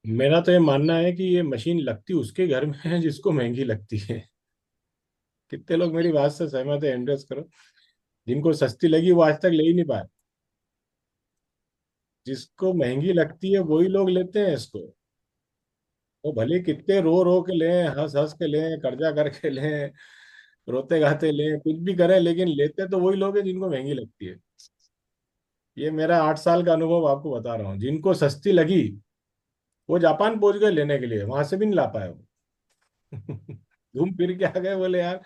मेरा तो ये मानना है कि ये मशीन लगती उसके घर में है जिसको महंगी लगती है। कितने लोग मेरी बात से सहमत है, एंड्रेस करो। जिनको सस्ती लगी वो आज तक ले ही नहीं पाए। जिसको महंगी लगती है वही लोग लेते हैं इसको। वो भले कितने रो रो के लें, हंस हंस के लें, कर्जा करके लें, रोते गाते लें, कुछ भी करें, लेकिन लेते तो वही लोग हैं जिनको महंगी लगती है। ये मेरा 8 साल का अनुभव आपको बता रहा हूँ। जिनको सस्ती लगी वो जापान पहुंच गए लेने के लिए, वहां से भी नहीं ला पाए वो। घूम फिर के आ गए, बोले यार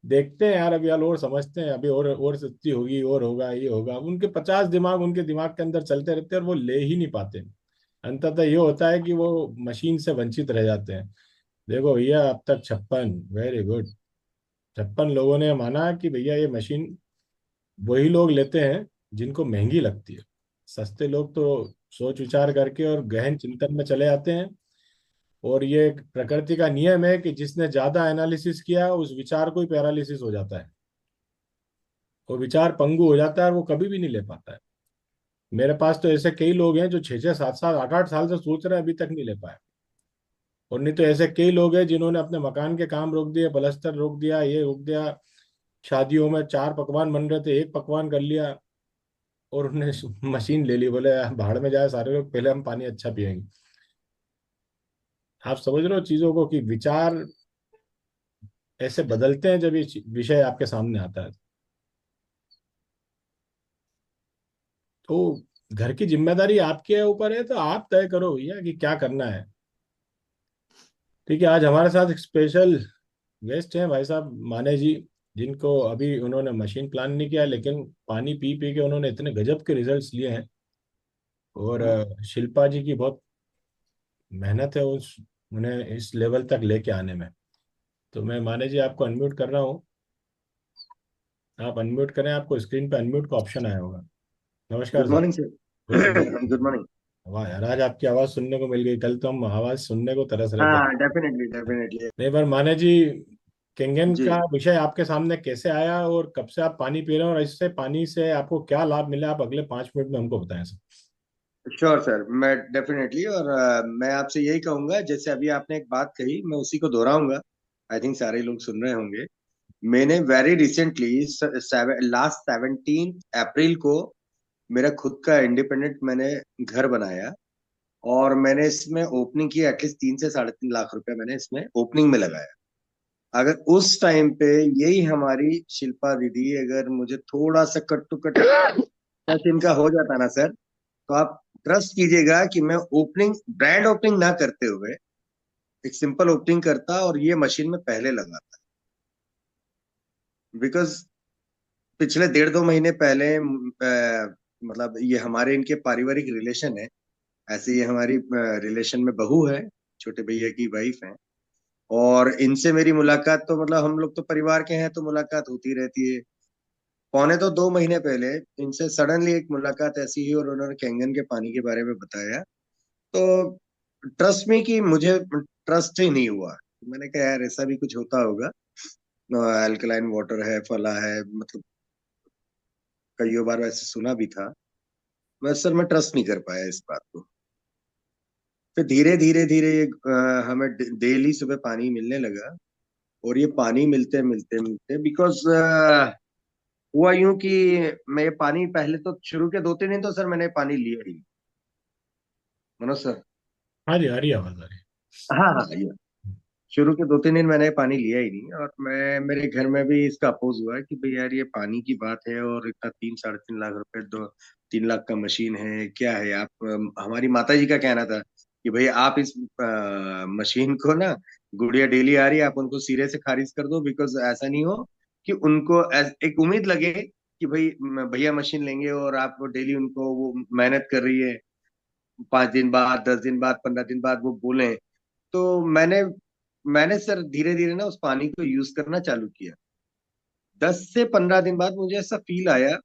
देखते हैं यार, अभी यार और समझते हैं, अभी और सस्ती होगी, और होगा, ये होगा। उनके 50 दिमाग उनके दिमाग के अंदर चलते रहते हैं और वो ले ही नहीं पाते। अंततः ये होता है कि वो मशीन से वंचित रह जाते हैं। देखो भैया, अब तक 56, वेरी गुड, 56 लोगों ने माना कि भैया ये मशीन वही लोग लेते हैं जिनको महंगी लगती है। सस्ते लोग तो सोच विचार करके और गहन चिंतन में चले आते हैं। और ये एक प्रकृति का नियम है कि जिसने ज्यादा एनालिसिस किया उस विचार को ही पैरालिसिस हो जाता है। वो विचार पंगु हो जाता है और वो कभी भी नहीं ले पाता है। मेरे पास तो ऐसे कई लोग हैं जो 6 6 7 7 8 8 साल से सोच रहे हैं, अभी तक नहीं ले पाए। और नहीं तो ऐसे कई लोग हैं जिन्होंने अपने मकान के काम रोक दिए, पलस्तर रोक दिया, ये रोक दिया। शादियों में 4 पकवान बन रहे थे, एक पकवान कर लिया और उन्हें मशीन ले ली। बोले "यार, भाड़ में जाए सारे लोग, पहले हम पानी अच्छा पियेंगे"। आप समझ रहे हो चीजों को कि विचार ऐसे बदलते हैं जब ये विषय आपके सामने आता है। तो घर की जिम्मेदारी आपके ऊपर है, तो आप तय करो भैया कि क्या करना है। ठीक है, आज हमारे साथ एक स्पेशल गेस्ट हैं, भाई साहब माने जी। जिनको अभी उन्होंने मशीन प्लान नहीं किया, लेकिन पानी पी पी के उन्होंने इतने गजब के रिजल्ट्स लिए हैं। और शिल्पा जी की बहुत मेहनत है उस उन्हें इस लेवल तक लेके आने में। तो मैं माने जी आपको अनम्यूट कर रहा हूँ। आप अनम्यूट करें, आपको स्क्रीन पे अनम्यूट का ऑप्शन आया होगा। नमस्कार good sir. Morning good sir. Good morning. Morning. वाह यार, आज आपकी आवाज़ सुनने को मिल गई। कल तो हम आवाज़ सुनने को तरस रहे थे। हाँ, डेफिनेटली डेफिनेटली। नहीं पर माने जी, केंगन जी। का विषय आपके सामने कैसे आया और कब से आप पानी पी रहे हैं और इससे पानी से आपको क्या लाभ मिला, आप अगले 5 मिनट में हमको बताएं सर। श्योर सर, मैं डेफिनेटली। और मैं आपसे यही कहूंगा, जैसे अभी आपने एक बात कही, मैं उसी को दोहराऊंगा। आई थिंक सारे लोग सुन रहे होंगे। मैंने वेरी रिसेंटली लास्ट 17 अप्रैल को मेरा खुद का इंडिपेंडेंट मैंने घर बनाया। और मैंने इसमें ओपनिंग की, एटलीस्ट 3 से 3.5 लाख रुपए मैंने इसमें ओपनिंग में लगाया। अगर उस टाइम पे यही हमारी शिल्पा दीदी अगर मुझे थोड़ा सा कट टू कट टच इनका हो जाता ना सर, तो आप ट्रस्ट कीजिएगा कि मैं ओपनिंग, ब्रांड ओपनिंग ना करते हुए एक सिंपल ओपनिंग करता और ये मशीन में पहले लगाता। बिकॉज पिछले 1.5 2 महीने पहले मतलब ये हमारे इनके पारिवारिक रिलेशन है। ऐसे ये हमारी रिलेशन में बहू है, छोटे भैया की वाइफ है। और इनसे मेरी मुलाकात तो मतलब हम लोग तो परिवार के हैं तो मुलाकात होती रहती है। पौने तो 2 महीने पहले इनसे सडनली एक मुलाकात ऐसी हुई और उन्होंने कैंगन के पानी के बारे में बताया। तो ट्रस्ट में कि मुझे ट्रस्ट ही नहीं हुआ। मैंने कहा यार ऐसा भी कुछ होता होगा। अल्कलाइन वाटर है, फला है, मतलब कई बार वैसे सुना भी था। मैं सर मैं ट्रस्ट नहीं कर पाया इस बात को। फिर धीरे धीरे धीरे ये हमें डेली सुबह पानी मिलने लगा। और ये पानी मिलते मिलते मिलते बिकॉज हुआ यूं कि मैं ये पानी पहले तो शुरू के 2 3 दिन तो सर मैंने पानी लिया ही नहीं। मनोज सर। हाँ जी, आ रही आवाज़, आ रही हाँ हाँ, ये शुरू के 2 3 दिन मैंने पानी लिया ही नहीं। और मैं मेरे घर में भी इसका अपोज हुआ कि भाई यार ये पानी की बात है और इतना 3 3.5 लाख रुपए, 2 3 लाख का मशीन है, क्या है आप। हमारी माता जी का कहना था कि भाई आप इस मशीन को ना, गुड़िया डेली आ रही है, आप उनको सिरे से खारिज कर दो। बिकॉज ऐसा नहीं हो कि उनको एक उम्मीद लगे कि भाई भैया मशीन लेंगे और आप डेली उनको वो मेहनत कर रही है, 5 दिन बाद, 10 दिन बाद, 15 दिन बाद वो बोले। तो मैंने मैंने सर धीरे धीरे ना उस पानी को यूज करना चालू किया। 10 से 15 दिन बाद मुझे ऐसा फील आया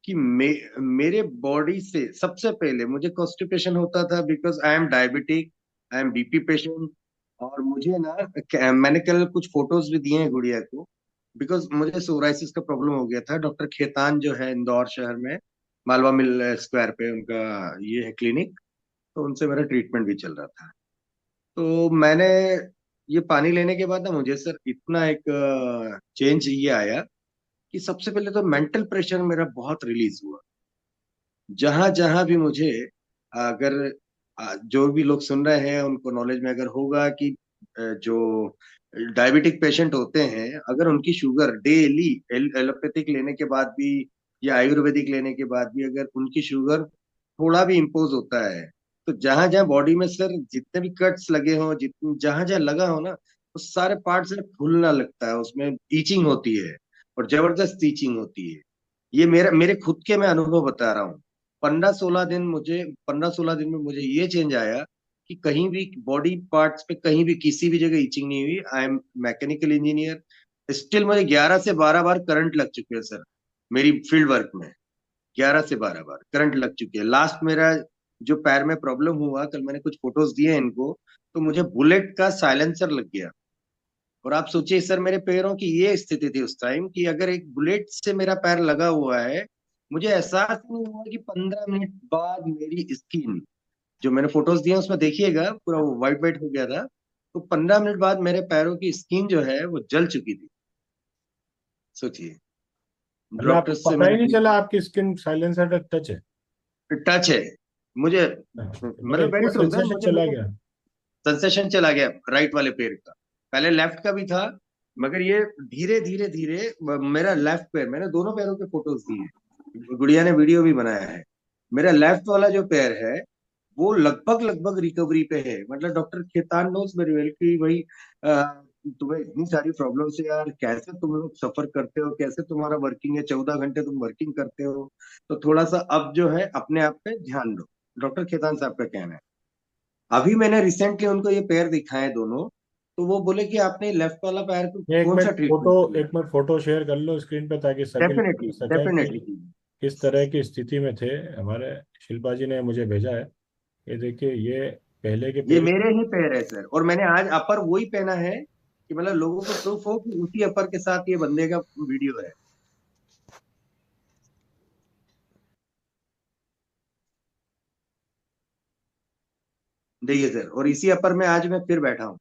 कि मेरे बॉडी से सबसे पहले मुझे कॉन्स्टिपेशन होता था। Because I am diabetic, I am BP patient. और मुझे ना मैंने कल कुछ फोटोज भी दिए हैं गुड़िया को। बिकॉज मुझे सोराइसिस का प्रॉब्लम हो गया था। डॉक्टर खेतान जो है इंदौर शहर में, मालवा मिल स्क्वायर पे उनका ये है क्लिनिक। तो उनसे मेरा ट्रीटमेंट भी चल रहा था। तो मैंने ये पानी लेने के बाद ना मुझे सर इतना एक चेंज ये आया कि सबसे पहले तो मेंटल प्रेशर मेरा बहुत रिलीज हुआ। जहां जहां भी मुझे, अगर जो भी लोग सुन रहे हैं उनको नॉलेज में अगर होगा कि जो डायबिटिक पेशेंट होते हैं, अगर उनकी शुगर डेली एलोपैथिक लेने के बाद भी या आयुर्वेदिक लेने के बाद भी अगर उनकी शुगर थोड़ा भी इम्पोज होता है, तो जहां जहां बॉडी में सर जितने भी कट्स लगे हों, जितने जहां जहां लगा हो ना, उस सारे पार्ट से फूलना लगता है, उसमें ईचिंग होती है और जबरदस्त ईचिंग होती है। ये मेरे खुद के मैं अनुभव बता रहा हूँ। 15-16 दिन में मुझे ये चेंज आया कि कहीं भी बॉडी पार्ट्स पे कहीं भी किसी भी जगह इचिंग नहीं हुई। I am mechanical engineer, still मुझे 11 से 12 बार करंट लग चुके हैं सर, मेरी फील्ड वर्क में। 11 से 12 बार करंट लग चुके हैं। लास्ट मेरा जो पैर में प्रॉब्लम हुआ, कल मैंने कुछ फोटोज दिए हैं इनको, तो मुझे बुलेट का साइलेंसर लग गया। और आप सोचिए सर, मेरे पैरों की ये स्थिति थी उस टाइम कि अगर एक बुलेट से मेरा पैर लगा हुआ है, मुझे एहसास नहीं हुआ कि 15 मिनट बाद मेरी स्किन, जो मैंने फोटोज दिए हैं उसमें देखिएगा पूरा वो वाइट वाइट हो गया था। तो 15 मिनट बाद मेरे पैरों की स्किन जो है वो जल चुकी थी। सोचिए। मतलब डॉक्टर आपको से पता ही मैंने नहीं चला आपकी स्किन साइलेंसर तक टच है? टच है मुझे, मतलब मतलब वेरी इतना ट्रू सर, सेंसेशन मुझे चला मुझे गया। कंसेशन चला गया राइट वाले पैर का। पहले लेफ्ट का भी था, मगर ये धीरे धीरे धीरे मेरा लेफ्ट पैर, मैंने दोनों पैरों के फोटोज दिए, गुड़िया ने वीडियो भी बनाया है। मेरा लेफ्ट वाला जो पैर है वो लगभग लगभग रिकवरी पे है। मतलब doctor Khetan knows very well कि भाई तुम्हें इतनी सारी प्रॉब्लम से यार कैसे तुम लोग सफर करते हो, कैसे तुम्हारा वर्किंग है, 14 घंटे तुम वर्किंग करते हो, तो थोड़ा सा अब जो है अपने आप पे ध्यान दो। डॉक्टर खेतान साहब का कहना है। अभी मैंने रिसेंटली उनको ये पैर दिखाए दोनों, तो वो बोले कि आपने लेफ्ट वाला पैर को ये कौन सा ट्रीटमेंट किया। एक मिनट फोटो शेयर कर लो स्क्रीन पे ताकि सके डेफिनेटली सकें कि डेफिनेटली। किस तरह की स्थिति में थे। हमारे शिल्पा जी ने मुझे भेजा है। ये देखिए, ये पहले के ये पैर। मेरे ही पैर है सर, और मैंने आज अपर वही पहना है कि मतलब लोगों को प्रूफ हो कि उसी अपर के साथ ये बंदे का वीडियो है। देखिए सर, और इसी अपर में आज मैं फिर बैठा हूँ।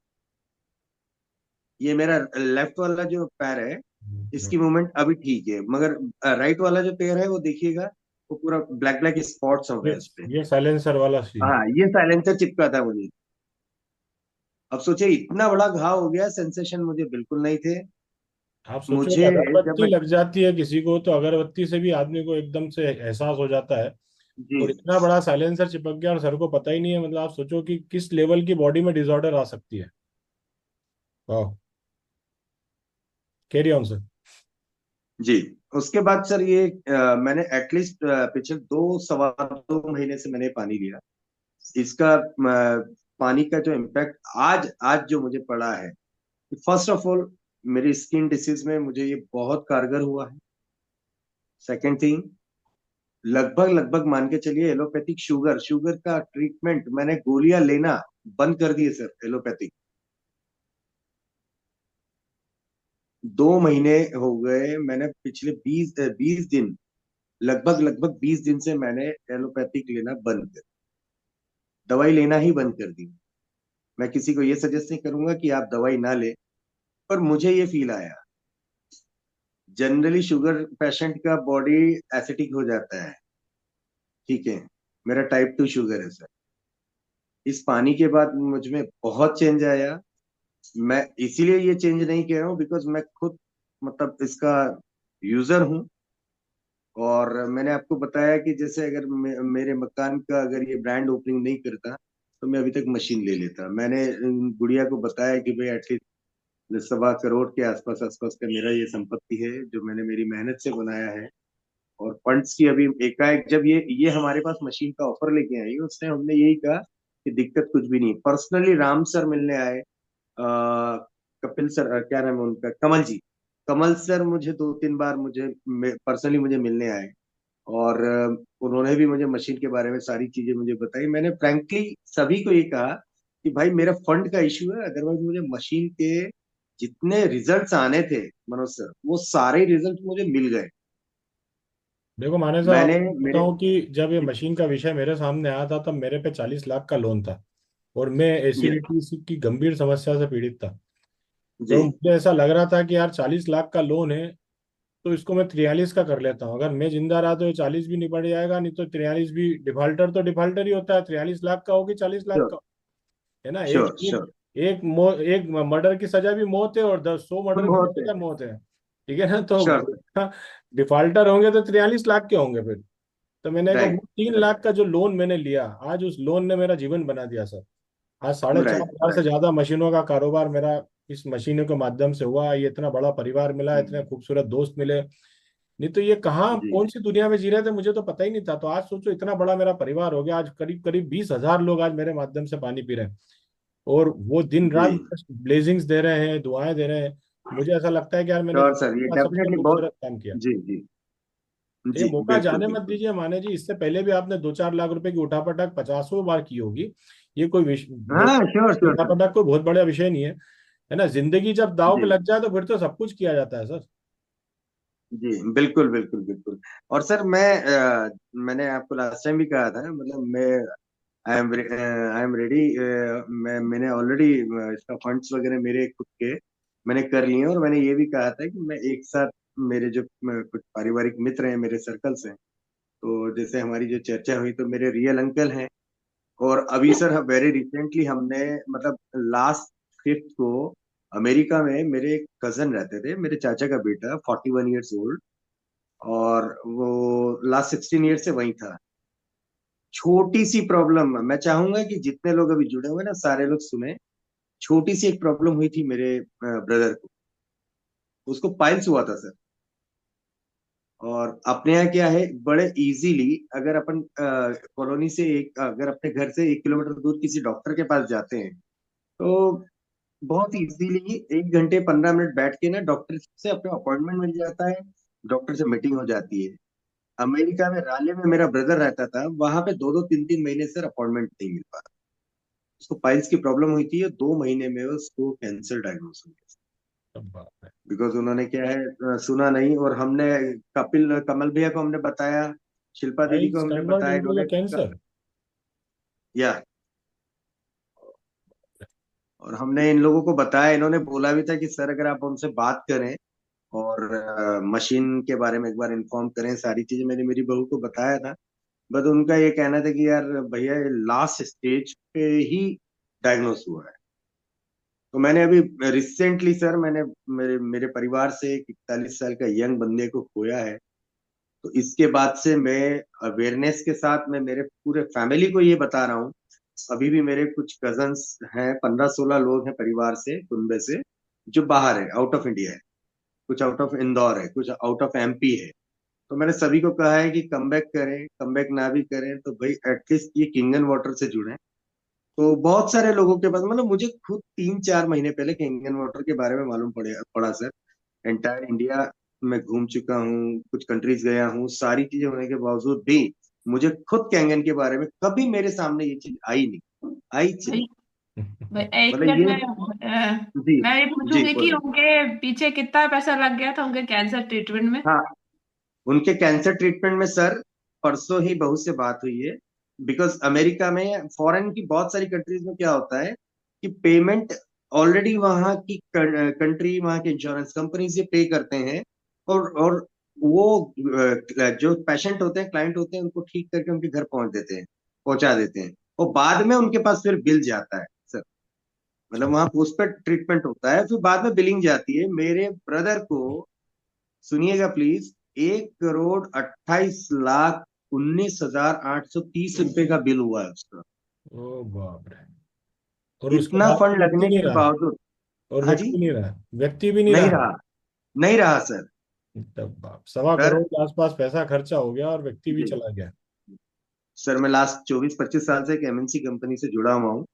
ये मेरा लेफ्ट वाला जो पैर है, इसकी मूवमेंट अभी ठीक है, मगर राइट वाला जो पैर है वो देखिएगा, वो पूरा ब्लैक ब्लैक स्पॉट्स हो ये गए उस पे। ये साइलेंसर वाला सीन। हाँ, ये साइलेंसर चिपका था मुझे। अब सोचिए इतना बड़ा घाव हो गया, सेंसेशन मुझे बिल्कुल नहीं थे। आप सोचो, मुझे जब अगरबत्ती मैं, लग जाती है किसी को तो अगरबत्ती से भी आदमी को एकदम से एहसास हो जाता है। जी, और इतना बड़ा साइलेंसर चिपक गया और सर को पता ही नहीं है। मतलब आप सोचो कि किस लेवल की बॉडी में डिसऑर्डर आ सकती है। वाह। Carry on sir. जी, उसके बाद सर ये मैंने एटलीस्ट पिछले 2 सवा 2 महीने से मैंने पानी लिया। इसका पानी का जो इम्पैक्ट आज आज जो मुझे पड़ा है, फर्स्ट ऑफ ऑल मेरी स्किन डिसीज में मुझे ये बहुत कारगर हुआ है। सेकेंड थिंग, लगभग लगभग मान के चलिए एलोपैथिक शुगर शुगर का ट्रीटमेंट मैंने गोलियां लेना बंद कर दिए सर, एलोपैथिक। 2 महीने हो गए, मैंने पिछले 20 दिन, लगभग लगभग 20 दिन से मैंने एलोपैथिक लेना बंद कर, दवाई लेना ही बंद कर दी। मैं किसी को ये सजेस्ट नहीं करूंगा कि आप दवाई ना ले, पर मुझे ये फील आया। जनरली शुगर पेशेंट का बॉडी एसिडिक हो जाता है, ठीक है, मेरा टाइप 2 शुगर है सर। इस पानी के बाद मुझ में बहुत चेंज आया। मैं इसीलिए ये चेंज नहीं कह रहा हूँ बिकॉज मैं खुद मतलब इसका यूजर हूँ। और मैंने आपको बताया कि जैसे अगर मेरे मकान का अगर ये ब्रांड ओपनिंग नहीं करता, तो मैं अभी तक मशीन ले लेता। मैंने गुड़िया को बताया कि भाई एटलीस्ट 1.25 करोड़ के आसपास आसपास का मेरा ये संपत्ति है जो मैंने मेरी मेहनत से बनाया है। और फंड्स की अभी एकाएक जब ये हमारे पास मशीन का ऑफर लेके आई, उसने हमने यही कहा कि दिक्कत कुछ भी नहीं। पर्सनली राम सर मिलने आए, कपिल सर, क्या नाम है उनका, कमल जी। कमल सर मुझे 2-3 बार मुझे पर्सनली मुझे मिलने आए। और उन्होंने भी मुझे मशीन के बारे में सारी चीजें मुझे बताई। मैंने फ्रैंकली सभी को ये कहा कि भाई मेरा फंड का इश्यू है, अदरवाइज मुझे मशीन के जितने रिजल्ट्स आने थे मनोज सर, वो सारे रिजल्ट मुझे मिल गए। देखो माने साहब, मैंने आपको मेरे बताऊं कि जब ये मशीन का विषय मेरे सामने आया था तब मेरे पे 40 लाख का लोन था, और मैं जी एसिडिटी की गंभीर समस्या से पीड़ित था। जी तो मुझे ऐसा लग रहा था कि यार 40 लाख का लोन है, तो इसको मैं 43 का कर लेता हूँ। अगर मैं जिंदा रहा तो ये 40 भी निपट जाएगा, नहीं तो 43 भी, डिफाल्टर तो डिफाल्टर ही होता है, 43 लाख का होगी, 40 लाख श्योर का, है ना। एक श्योर एक श्योर। एक मर्डर की सजा भी मौत है, और 100 मर्डर की भी बहुत है। सजा मौत है। ठीक है ना, तो श्योर। डिफाल्टर होंगे तो 43 लाख के होंगे फिर। तो मैंने कहा, वो राइट 3 लाख का जो लोन मैंने लिया, आज उस लोन ने मेरा जीवन बना दिया सर। आज साढ़े चार राइट हजार से राइट। ज्यादा मशीनों का कारोबार मेरा इस मशीनों के माध्यम से हुआ। ये इतना बड़ा परिवार मिला, इतने खूबसूरत दोस्त मिले। नहीं तो ये कहाँ, जी कौन सी दुनिया में जी रहे थे, मुझे तो पता ही नहीं था। तो आज सोचो, इतना बड़ा मेरा परिवार हो गया। आज करीब करीब 20 हजार लोग आज मेरे माध्यम से पानी पी रहे हैं, और वो दिन जी। रात ब्लेसिंग्स दे रहे हैं, दुआएं दे रहे हैं। मुझे ऐसा लगता है कि यार मैंने श्योर सर, ये जिंदगी का सबसे डेफिनेटली बहुत। खूबसूरत काम किया। जी जी तो ये जी। मौका बिल्कुल जाने मत बिल्कुल। दीजिए माने जी, इससे पहले भी आपने 2-4 लाख रुपए की उठापटक 50 बार की होगी। ये कोई हाँ श्योर श्योर सर। उठापटक कोई बहुत बड़ा विषय नहीं है ना। जिंदगी जब दांव पे जी लग जाए तो फिर तो सब कुछ किया जाता है सर। जी। बिल्कुल बिल्कुल बिल्कुल। और सर मैंने आपको लास्ट टाइम भी कहा था, मतलब मैं आई एम रेडी। मैंने ऑलरेडी इसका फंड्स वगैरह मेरे खुद के मैंने कर लिए हैं। और मैंने ये भी कहा था कि मैं एक साथ, मेरे जो कुछ पारिवारिक मित्र हैं, मेरे सर्कल्स हैं, तो जैसे हमारी जो चर्चा हुई, तो मेरे रियल अंकल हैं। और अभी सर वेरी रिसेंटली हमने, मतलब लास्ट फिफ्थ को, अमेरिका में मेरे एक कजन रहते थे, मेरे चाचा का बेटा, 41 ईयर्स ओल्ड, और वो लास्ट 16 ईयर से वहीं था। छोटी सी प्रॉब्लम, मैं चाहूंगा कि जितने लोग अभी जुड़े हुए हैं ना, सारे लोग सुने। छोटी सी एक प्रॉब्लम हुई थी मेरे ब्रदर को। उसको पाइल्स हुआ था सर। और अपने यहाँ क्या है, बड़े इजीली, अगर अपन कॉलोनी से एक, अगर अपने घर से 1 किलोमीटर दूर किसी डॉक्टर के पास जाते हैं, तो बहुत इजीली 1 घंटे 15 मिनट बैठ के ना डॉक्टर से अपना अपॉइंटमेंट मिल जाता है, डॉक्टर से मीटिंग हो जाती है। अमेरिका में राले में मेरा ब्रदर रहता था, वहां पे 2-2 3-3 महीने सर अपॉइंटमेंट नहीं मिल पाता। उसको पाइल्स की प्रॉब्लम हुई थी, 2 महीने में उसको कैंसर डायग्नोस हो गया। सब बात है। बिकॉज उन्होंने क्या है, सुना नहीं। और हमने कपिल कमल भैया को हमने बताया, शिल्पा दीदी को फाइल्स हमने कन्वर्ट बताया, इनटू इन्होंने द कैंसर। या और हमने इन लोगों को बताया, इन्होंने बोला भी था कि सर अगर आप उनसे बात करें और मशीन के बारे में एक बार इन्फॉर्म करें, सारी चीजें मैंने मेरी बहू को बताया था। बट उनका ये कहना था कि यार भैया, ये लास्ट स्टेज पे ही डायग्नोस हुआ है। तो मैंने अभी रिसेंटली सर, मैंने मेरे मेरे परिवार से एक 41 साल का यंग बंदे को खोया है। तो इसके बाद से मैं अवेयरनेस के साथ मैं मेरे पूरे फैमिली को ये बता रहा हूँ। अभी भी मेरे कुछ कजन्स हैं, 15-16 लोग हैं परिवार से, कुनबे से, जो बाहर है, आउट ऑफ इंडिया है। कुछ आउट ऑफ इंदौर है, कुछ आउट ऑफ एमपी है। तो मैंने सभी को कहा है कि कम बैक करें, कम बैक ना भी करें तो भाई एटलीस्ट ये किंगन वाटर से जुड़ें। तो बहुत सारे लोगों के पास, मतलब मुझे खुद 3-4 महीने पहले किंगन वाटर के बारे में मालूम पड़ा सर। एंटायर इंडिया में घूम चुका हूँ, कुछ कंट्रीज गया हूँ, सारी चीजें होने के बावजूद भी मुझे खुद कैंगन के बारे में कभी मेरे सामने ये चीज आई नहीं, आई चीज। भाई, एक मतलब मिनट ये। में जी मैं ये जी पूछूंगी कि बोले। उनके पीछे कितना पैसा लग गया था उनके कैंसर ट्रीटमेंट में। हाँ, उनके कैंसर ट्रीटमेंट में सर, परसों ही बहू से बात हुई है। बिकॉज अमेरिका में, फॉरेन की बहुत सारी कंट्रीज में क्या होता है कि पेमेंट ऑलरेडी वहां की कंट्री, वहां के इंश्योरेंस कंपनी से पे करते हैं। और वो जो पेशेंट होते हैं, क्लाइंट होते हैं, उनको ठीक करके उनके घर पहुंचा देते हैं। और बाद में उनके पास फिर बिल जाता है सर। मतलब अच्छा। वहां पोस्ट पेड ट्रीटमेंट होता है, फिर बाद में बिलिंग जाती है। मेरे ब्रदर को, सुनिएगा प्लीज, 1,28,19,830 रुपए का बिल हुआ है उसका। ओ बाप रे। और उसके इतना बाद भी फंड व्यक्ति लगने नहीं के रहा। बावजूद। और हाँ जी। व्यक्ति नहीं रहा, व्यक्ति भी नहीं नहीं रहा। रहा, नहीं रहा सर। तब बाप, 1.25 करोड़ सर के आसपास पैसा खर्चा हो गया और व्यक्ति भी जी चला गया। सर, मैं लास्ट 24-25 साल से एक एमएनसी कंपनी से जुड़ा हुआ हूँ।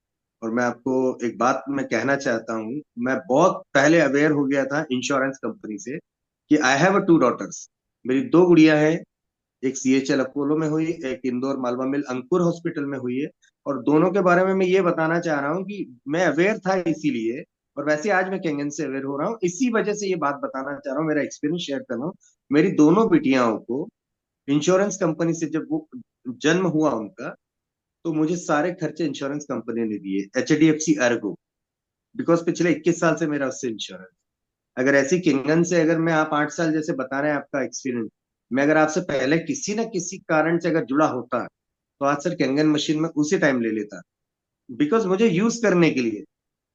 और मैं आपको एक बात मैं कहना चाहता हूँ, मैं बहुत पहले अवेयर हो गया था इंश्योरेंस कंपनी से कि आई हैव 2 डॉटर्स। मेरी 2 गुड़िया है। एक सीएचएल अपोलो में हुई, एक इंदौर मालवा मिल अंकुर हॉस्पिटल में हुई है। और दोनों के बारे में मैं ये बताना चाह रहा हूँ कि मैं अवेयर था इसीलिए। और वैसे आज मैं कैंगन से अवेयर हो रहा हूँ, इसी वजह से ये बात बताना चाह रहा हूँ, मेरा एक्सपीरियंस शेयर कर रहा हूँ। मेरी दोनों बिटियाओं को इंश्योरेंस कंपनी से जब वो जन्म हुआ उनका, तो मुझे सारे खर्चे इंश्योरेंस कंपनी ने दिए, HDFC अर्गो। बिकॉज पिछले 21 साल से मेरा उससे इंश्योरेंस। अगर ऐसी किंगन से, अगर मैं, आप 8 साल जैसे बता रहे हैं आपका एक्सपीरियंस, मैं अगर आपसे पहले किसी न किसी कारण से अगर जुड़ा होता, तो आज सर कैंगन मशीन में उसी टाइम ले लेता। बिकॉज मुझे यूज करने के लिए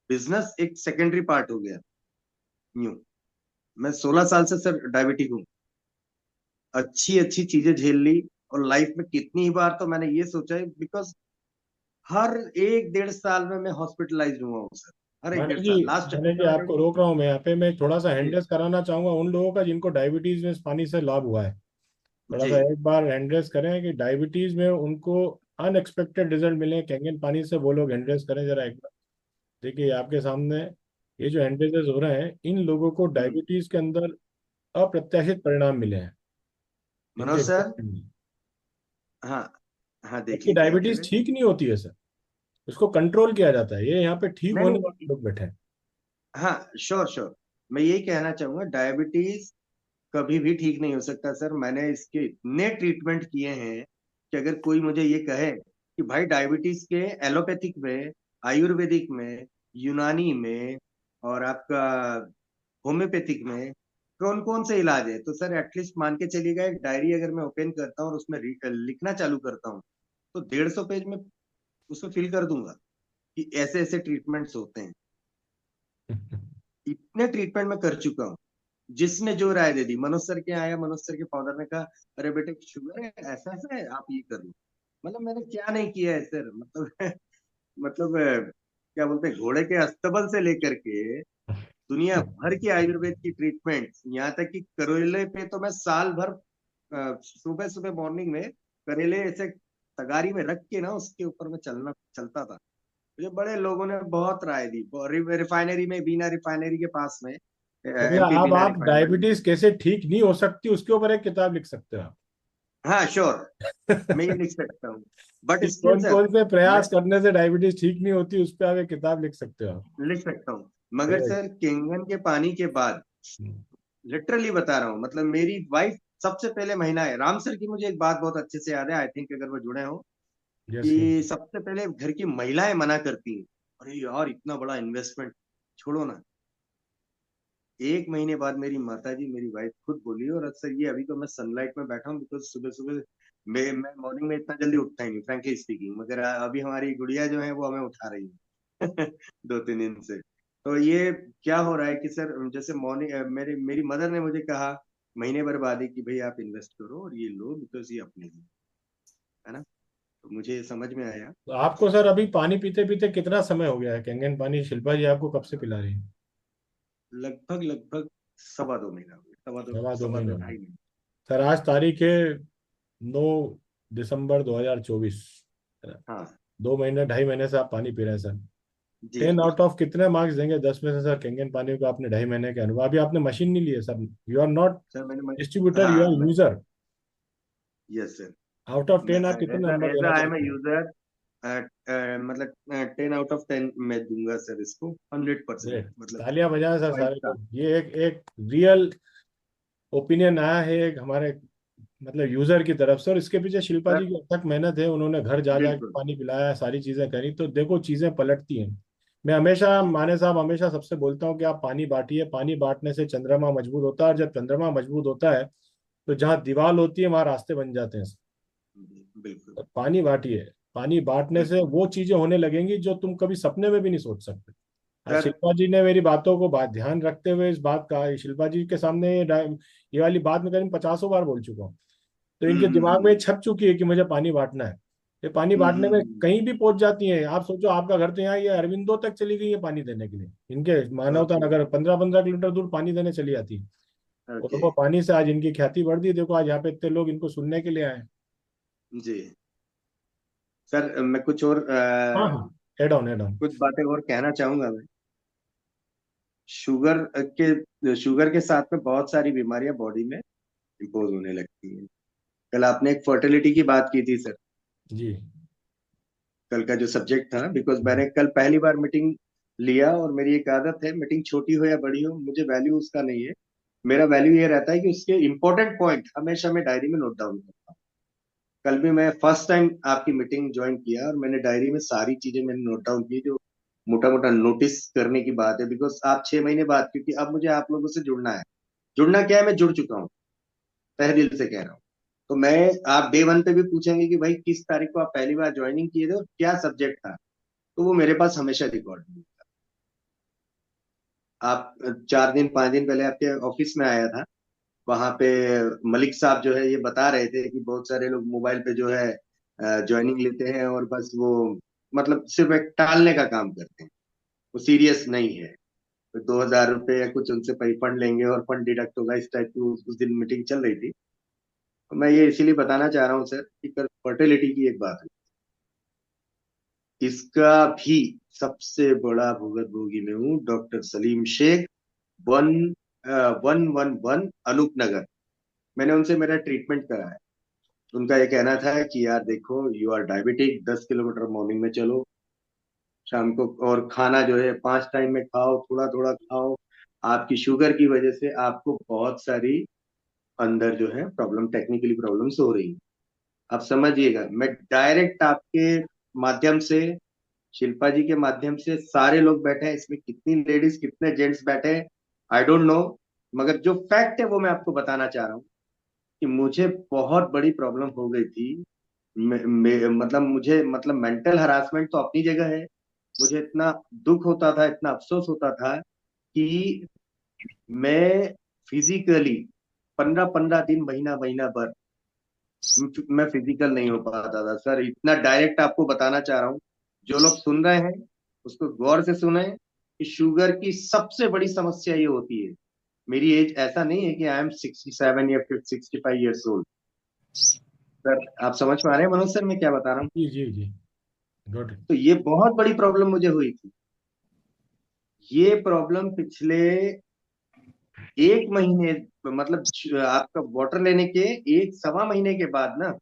बिजनेस एक सेकेंडरी पार्ट हो गया। यूं मैं 16 साल से सर डायबिटिक हूँ, अच्छी अच्छी चीजें झेल ली। और लाइफ में कितनी बार तो मैंने ये सोचा है, बिकॉज हर एक 1.5 साल में मैं हॉस्पिटलाइज हुआ हूँ सर। हर एक माने डेढ़ जी, साल लास्ट माने जी, आपको 2000। रोक रहा हूँ मैं यहाँ पे, मैं थोड़ा सा जी हैंडरेस कराना चाहूंगा उन लोगों का जिनको डायबिटीज में इस पानी से लाभ हुआ है। थोड़ा जी। सा एक बार हैंडरेस करें कि डायबिटीज में उनको अनएक्सपेक्टेड रिजल्ट मिले कैंगन पानी से, वो लोग हैंडरेस करें जरा एक बार। देखिए आपके सामने ये जो हैंडरेसेस हो रहे हैं, इन लोगों को हम्म। डायबिटीज के अंदर अप्रत्याशित परिणाम मिले हैं मनोज इनके सर। ट्रीटमेंट में। हाँ हाँ, जबकि देखिए क्या कह डायबिटीज रहे हैं। ठीक नहीं होती है सर, उसको कंट्रोल किया जाता है। ये यहाँ पे ठीक नहीं होने नहीं, वाले लोग बैठे हैं। हाँ श्योर श्योर। मैं यही कहना चाहूंगा, डायबिटीज कभी भी ठीक नहीं हो सकता सर। मैंने इसके इतने ट्रीटमेंट किए हैं कि अगर कोई मुझे ये कहे कि भाई डायबिटीज के एलोपैथिक में, आयुर्वेदिक में, यूनानी में, और आपका होम्योपैथिक में कौन कौन से इलाज है, तो सर एटलीस्ट मान के चलिएगा, एक डायरी अगर मैं ओपन करता हूँ और उसमें लिखना चालू करता हूँ, तो 150 पेज में उसमें फिल कर दूंगा कि ऐसे ऐसे ट्रीटमेंट्स होते हैं। इतने ट्रीटमेंट मैं कर चुका हूँ। जिसने जो राय दे दी, मनोज सर के आया, मनोज सर के फादर ने कहा अरे बेटे शुगर है, ऐसा ऐसा है, आप ये कर लो। मतलब मैंने क्या नहीं किया है सर, मतलब मतलब क्या बोलते हैं, घोड़े के अस्तबल से लेकर के दुनिया भर की आयुर्वेद की ट्रीटमेंट, यहाँ तक कि करेले पे तो मैं साल भर सुबह सुबह मॉर्निंग में करेले ऐसे तगारी में रख के ना उसके ऊपर में चलता था। मुझे बड़े लोगों ने बहुत राय दी। रिफाइनरी में, बीना रिफाइनरी के पास में, तो भैया MP अब बीना आप रिफाइनरी। डायबिटीज कैसे ठीक नहीं हो सकती उसके ऊपर एक किताब लिख सकते हो आप। हाँ श्योर, मैं ये लिख सकता हूँ। बट कि स्टिल कौन सर, कौन से मैं प्रयास करने से डायबिटीज ठीक नहीं होती, उस पर आप एक किताब लिख सकते हो आप। लिख सकता हूँ। मगर बढ़िया। सर केंगन के पानी के बाद, लिटरली बता रहा हूँ, मतलब मेरी वाइफ सबसे पहले महिला है। राम सर की मुझे एक बात बहुत अच्छे से याद है, आई थिंक अगर वो जुड़े हो, यस यस। कि सबसे पहले घर की महिलाएं मना करती हैं, अरे यार इतना बड़ा इन्वेस्टमेंट छोड़ो ना। 1 महीने बाद मेरी माता जी, मेरी वाइफ खुद बोली, और सर ये अभी तो मैं सनलाइट में बैठा हूँ, बिकॉज सुबह सुबह मैं मॉर्निंग में इतना जल्दी उठता ही नहीं, फ्रैंकली स्पीकिंग, मगर अभी हमारी गुड़िया जो है वो हमें उठा रही है 2-3 दिन से। तो ये क्या हो रहा है कि सर, जैसे मॉर्निंग मेरी मदर ने मुझे कहा महीने भर बाद ही कि भाई आप इन्वेस्ट करो और ये लो, बिकॉज ये अपने लिए है ना। तो मुझे समझ में आया। तो आपको सर अभी पानी पीते पीते कितना समय हो गया है? कैंगन पानी शिल्पा जी आपको कब से पिला रही है? लगभग लगभग 2.25 महीना हो गया, सवा दो, सवा दो सवा महीने दो हो गए। ढाई महीने सर आज तारीख है 9 दिसंबर 2024, है ना? हाँ 2 महीने 2.5 महीने से आप पानी पी रहे हैं सर। जी 10 आउट ऑफ कितने मार्क्स देंगे 10 में से सर कैंगन पानी को? आपने 2.5 महीने के अनुभव, अभी आपने मशीन नहीं ली है sir. You are not sir. Distributor, you हाँ are user. Yes sir. Out of 10 आप कितने नंबर एज देना आई एम चाहते हैं? यूजर, मतलब 10 आउट ऑफ 10 मैं दूंगा सर इसको, 100%, ग्रेट। मतलब तालियां बजाएं सर फाइव सारे स्टार लोग। ये एक रियल ओपिनियन आया है एक हमारे मतलब यूजर की तरफ से, और इसके पीछे शिल्पा जी सर। की अथक मेहनत है। उन्होंने घर जा जा के बिल्कुल। पानी पिलाया, सारी चीजें करी, तो देखो चीजें पलटती हैं। मैं हमेशा, माने साहब, हमेशा सबसे बोलता हूँ कि आप पानी बांटिए। पानी बांटने से चंद्रमा मजबूत होता है, और जब चंद्रमा मजबूत होता है तो जहाँ दीवार होती है वहां रास्ते बन जाते हैं। बिल्कुल। तो पानी बांटिए। पानी बांटने से बिल्कुल वो चीजें होने लगेंगी जो तुम कभी सपने में भी नहीं सोच सकते। आज सर। शिल्पा जी ने मेरी बातों को बात ध्यान रखते हुए इस बात का, शिल्पा जी के सामने ये वाली बात मैं करीब 50 बार बोल चुका हूँ। तो हम्म इनके हम्म दिमाग में ये हम्म छप चुकी है कि मुझे पानी बांटना है। ये पानी हम्म बांटने हम्म, में हम्म, कहीं भी पहुंच जाती है। आप सोचो, आपका घर तो यहाँ, ये अरविंदो तक चली गई है पानी देने के लिए। इनके मानवता ओके नगर 15-15 किलोमीटर दूर पानी देने चली जाती है। और ओके। देखो पानी से आज इनकी ख्याति बढ़ दी। देखो आज यहाँ पे इतने लोग इनको सुनने के लिए आए हैं। जी सर, मैं कुछ और हाँ हाँ, एड ऑन एड ऑन। कुछ बातें और कहना चाहूंगा मैं। शुगर के साथ में बहुत सारी बीमारियां बॉडी में इम्पोज होने लगती हैं। कल आपने एक फर्टिलिटी की बात की थी सर, जी। कल का जो सब्जेक्ट था, बिकॉज मैंने कल पहली बार मीटिंग लिया, और मेरी एक आदत है, मीटिंग छोटी हो या बड़ी हो मुझे वैल्यू उसका नहीं है। मेरा वैल्यू ये रहता है कि उसके इंपॉर्टेंट पॉइंट हमेशा मैं डायरी में नोट डाउन करता कल भी मैं फर्स्ट टाइम आपकी मीटिंग ज्वाइन किया और मैंने डायरी में सारी चीजें मैंने नोट डाउन की जो मोटा मोटा नोटिस करने की बात है, बिकॉज आप 6 महीने बाद, क्योंकि अब मुझे आप लोगों से जुड़ना है। जुड़ना क्या है, मैं जुड़ चुका हूँ, तहे दिल से कह रहा हूँ। तो मैं, आप डे वन पे भी पूछेंगे कि भाई किस तारीख को आप पहली बार ज्वाइनिंग किए थे और क्या सब्जेक्ट था, तो वो मेरे पास हमेशा रिकॉर्ड है। आप 4 दिन 5 दिन पहले आपके ऑफिस में आया था, वहां पे मलिक साहब जो है ये बता रहे थे कि बहुत सारे लोग मोबाइल पे जो है ज्वाइनिंग लेते हैं और बस वो मतलब सिर्फ एक टालने का काम करते हैं, वो सीरियस नहीं है। तो 2,000 रुपये या कुछ उनसे फंड लेंगे और फंड डिडक्ट होगा, इस टाइप की उस दिन मीटिंग चल रही थी। तो मैं ये इसीलिए बताना चाह रहा हूँ सर कि कल फर्टिलिटी की एक बात है, इसका भी सबसे बड़ा भुगतभोगी मैं हूँ, डॉक्टर सलीम शेख, 111 अनूप नगर। मैंने उनसे मेरा ट्रीटमेंट कराया। उनका ये कहना था कि यार देखो, you are diabetic, 10 kilometre morning में चलो, शाम को और खाना जो है 5 टाइम में खाओ, थोड़ा थोड़ा खाओ। आपकी शुगर की वजह से आपको बहुत सारी अंदर जो है प्रॉब्लम, टेक्निकली प्रॉब्लम्स हो रही है। आप समझिएगा, मैं डायरेक्ट आपके माध्यम से, शिल्पा जी के माध्यम से, सारे लोग बैठे हैं इसमें, कितनी लेडीज कितने जेंट्स बैठे हैं आई डोंट नो, मगर जो फैक्ट है वो मैं आपको बताना चाह रहा हूँ कि मुझे बहुत बड़ी प्रॉब्लम हो गई थी। मतलब मुझे, मतलब मेंटल हरासमेंट तो अपनी जगह है, मुझे इतना दुख होता था, इतना अफसोस होता था कि मैं फिजिकली 15-15 दिन, महीना महीना भर मैं फिजिकल नहीं हो पाता था सर। इतना डायरेक्ट आपको बताना चाह रहा हूँ, जो लोग सुन रहे हैं उसको गौर से सुने कि शुगर की सबसे बड़ी समस्या ये होती है। मेरी एज ऐसा नहीं है कि आई एम 67 या फिर 65 ईयर्स ओल्ड। सर आप समझ पा रहे हैं मनोज सर मैं क्या बता रहा हूँ? जी जी जी। गुड। तो ये बहुत बड़ी प्रॉब्लम मुझे हुई थी। ये प्रॉब्लम पिछले 1 महीने, मतलब आपका वाटर लेने के 1 सवा महीने के बाद ना,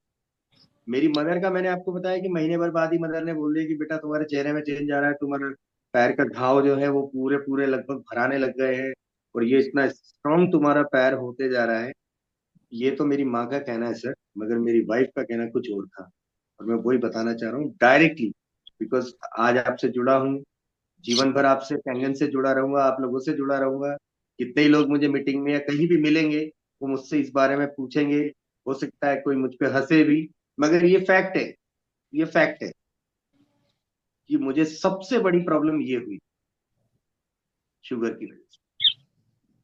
मेरी मदर का, मैंने आपको बताया कि महीने भर बाद ही मदर ने बोल दिया कि बेटा तुम्हारे चेहरे में चेंज आ रहा है, तुम्हारा पैर का घाव जो है वो पूरे पूरे लगभग भराने लग गए हैं, और ये इतना स्ट्रांग तुम्हारा पैर होते जा रहा है। ये तो मेरी माँ का कहना है सर, मगर मेरी वाइफ का कहना कुछ और था। और मैं वही बताना चाह रहा हूँ डायरेक्टली, बिकॉज आज आपसे जुड़ा हूँ, जीवन भर आपसे कंगन से जुड़ा रहूंगा, आप लोगों से जुड़ा रहूंगा। कितने ही लोग मुझे मीटिंग में या कहीं भी मिलेंगे, वो मुझसे इस बारे में पूछेंगे। हो सकता है कोई मुझ पे हंसे भी, मगर ये फैक्ट है, ये फैक्ट है कि मुझे सबसे बड़ी प्रॉब्लम ये हुई शुगर की वजह से।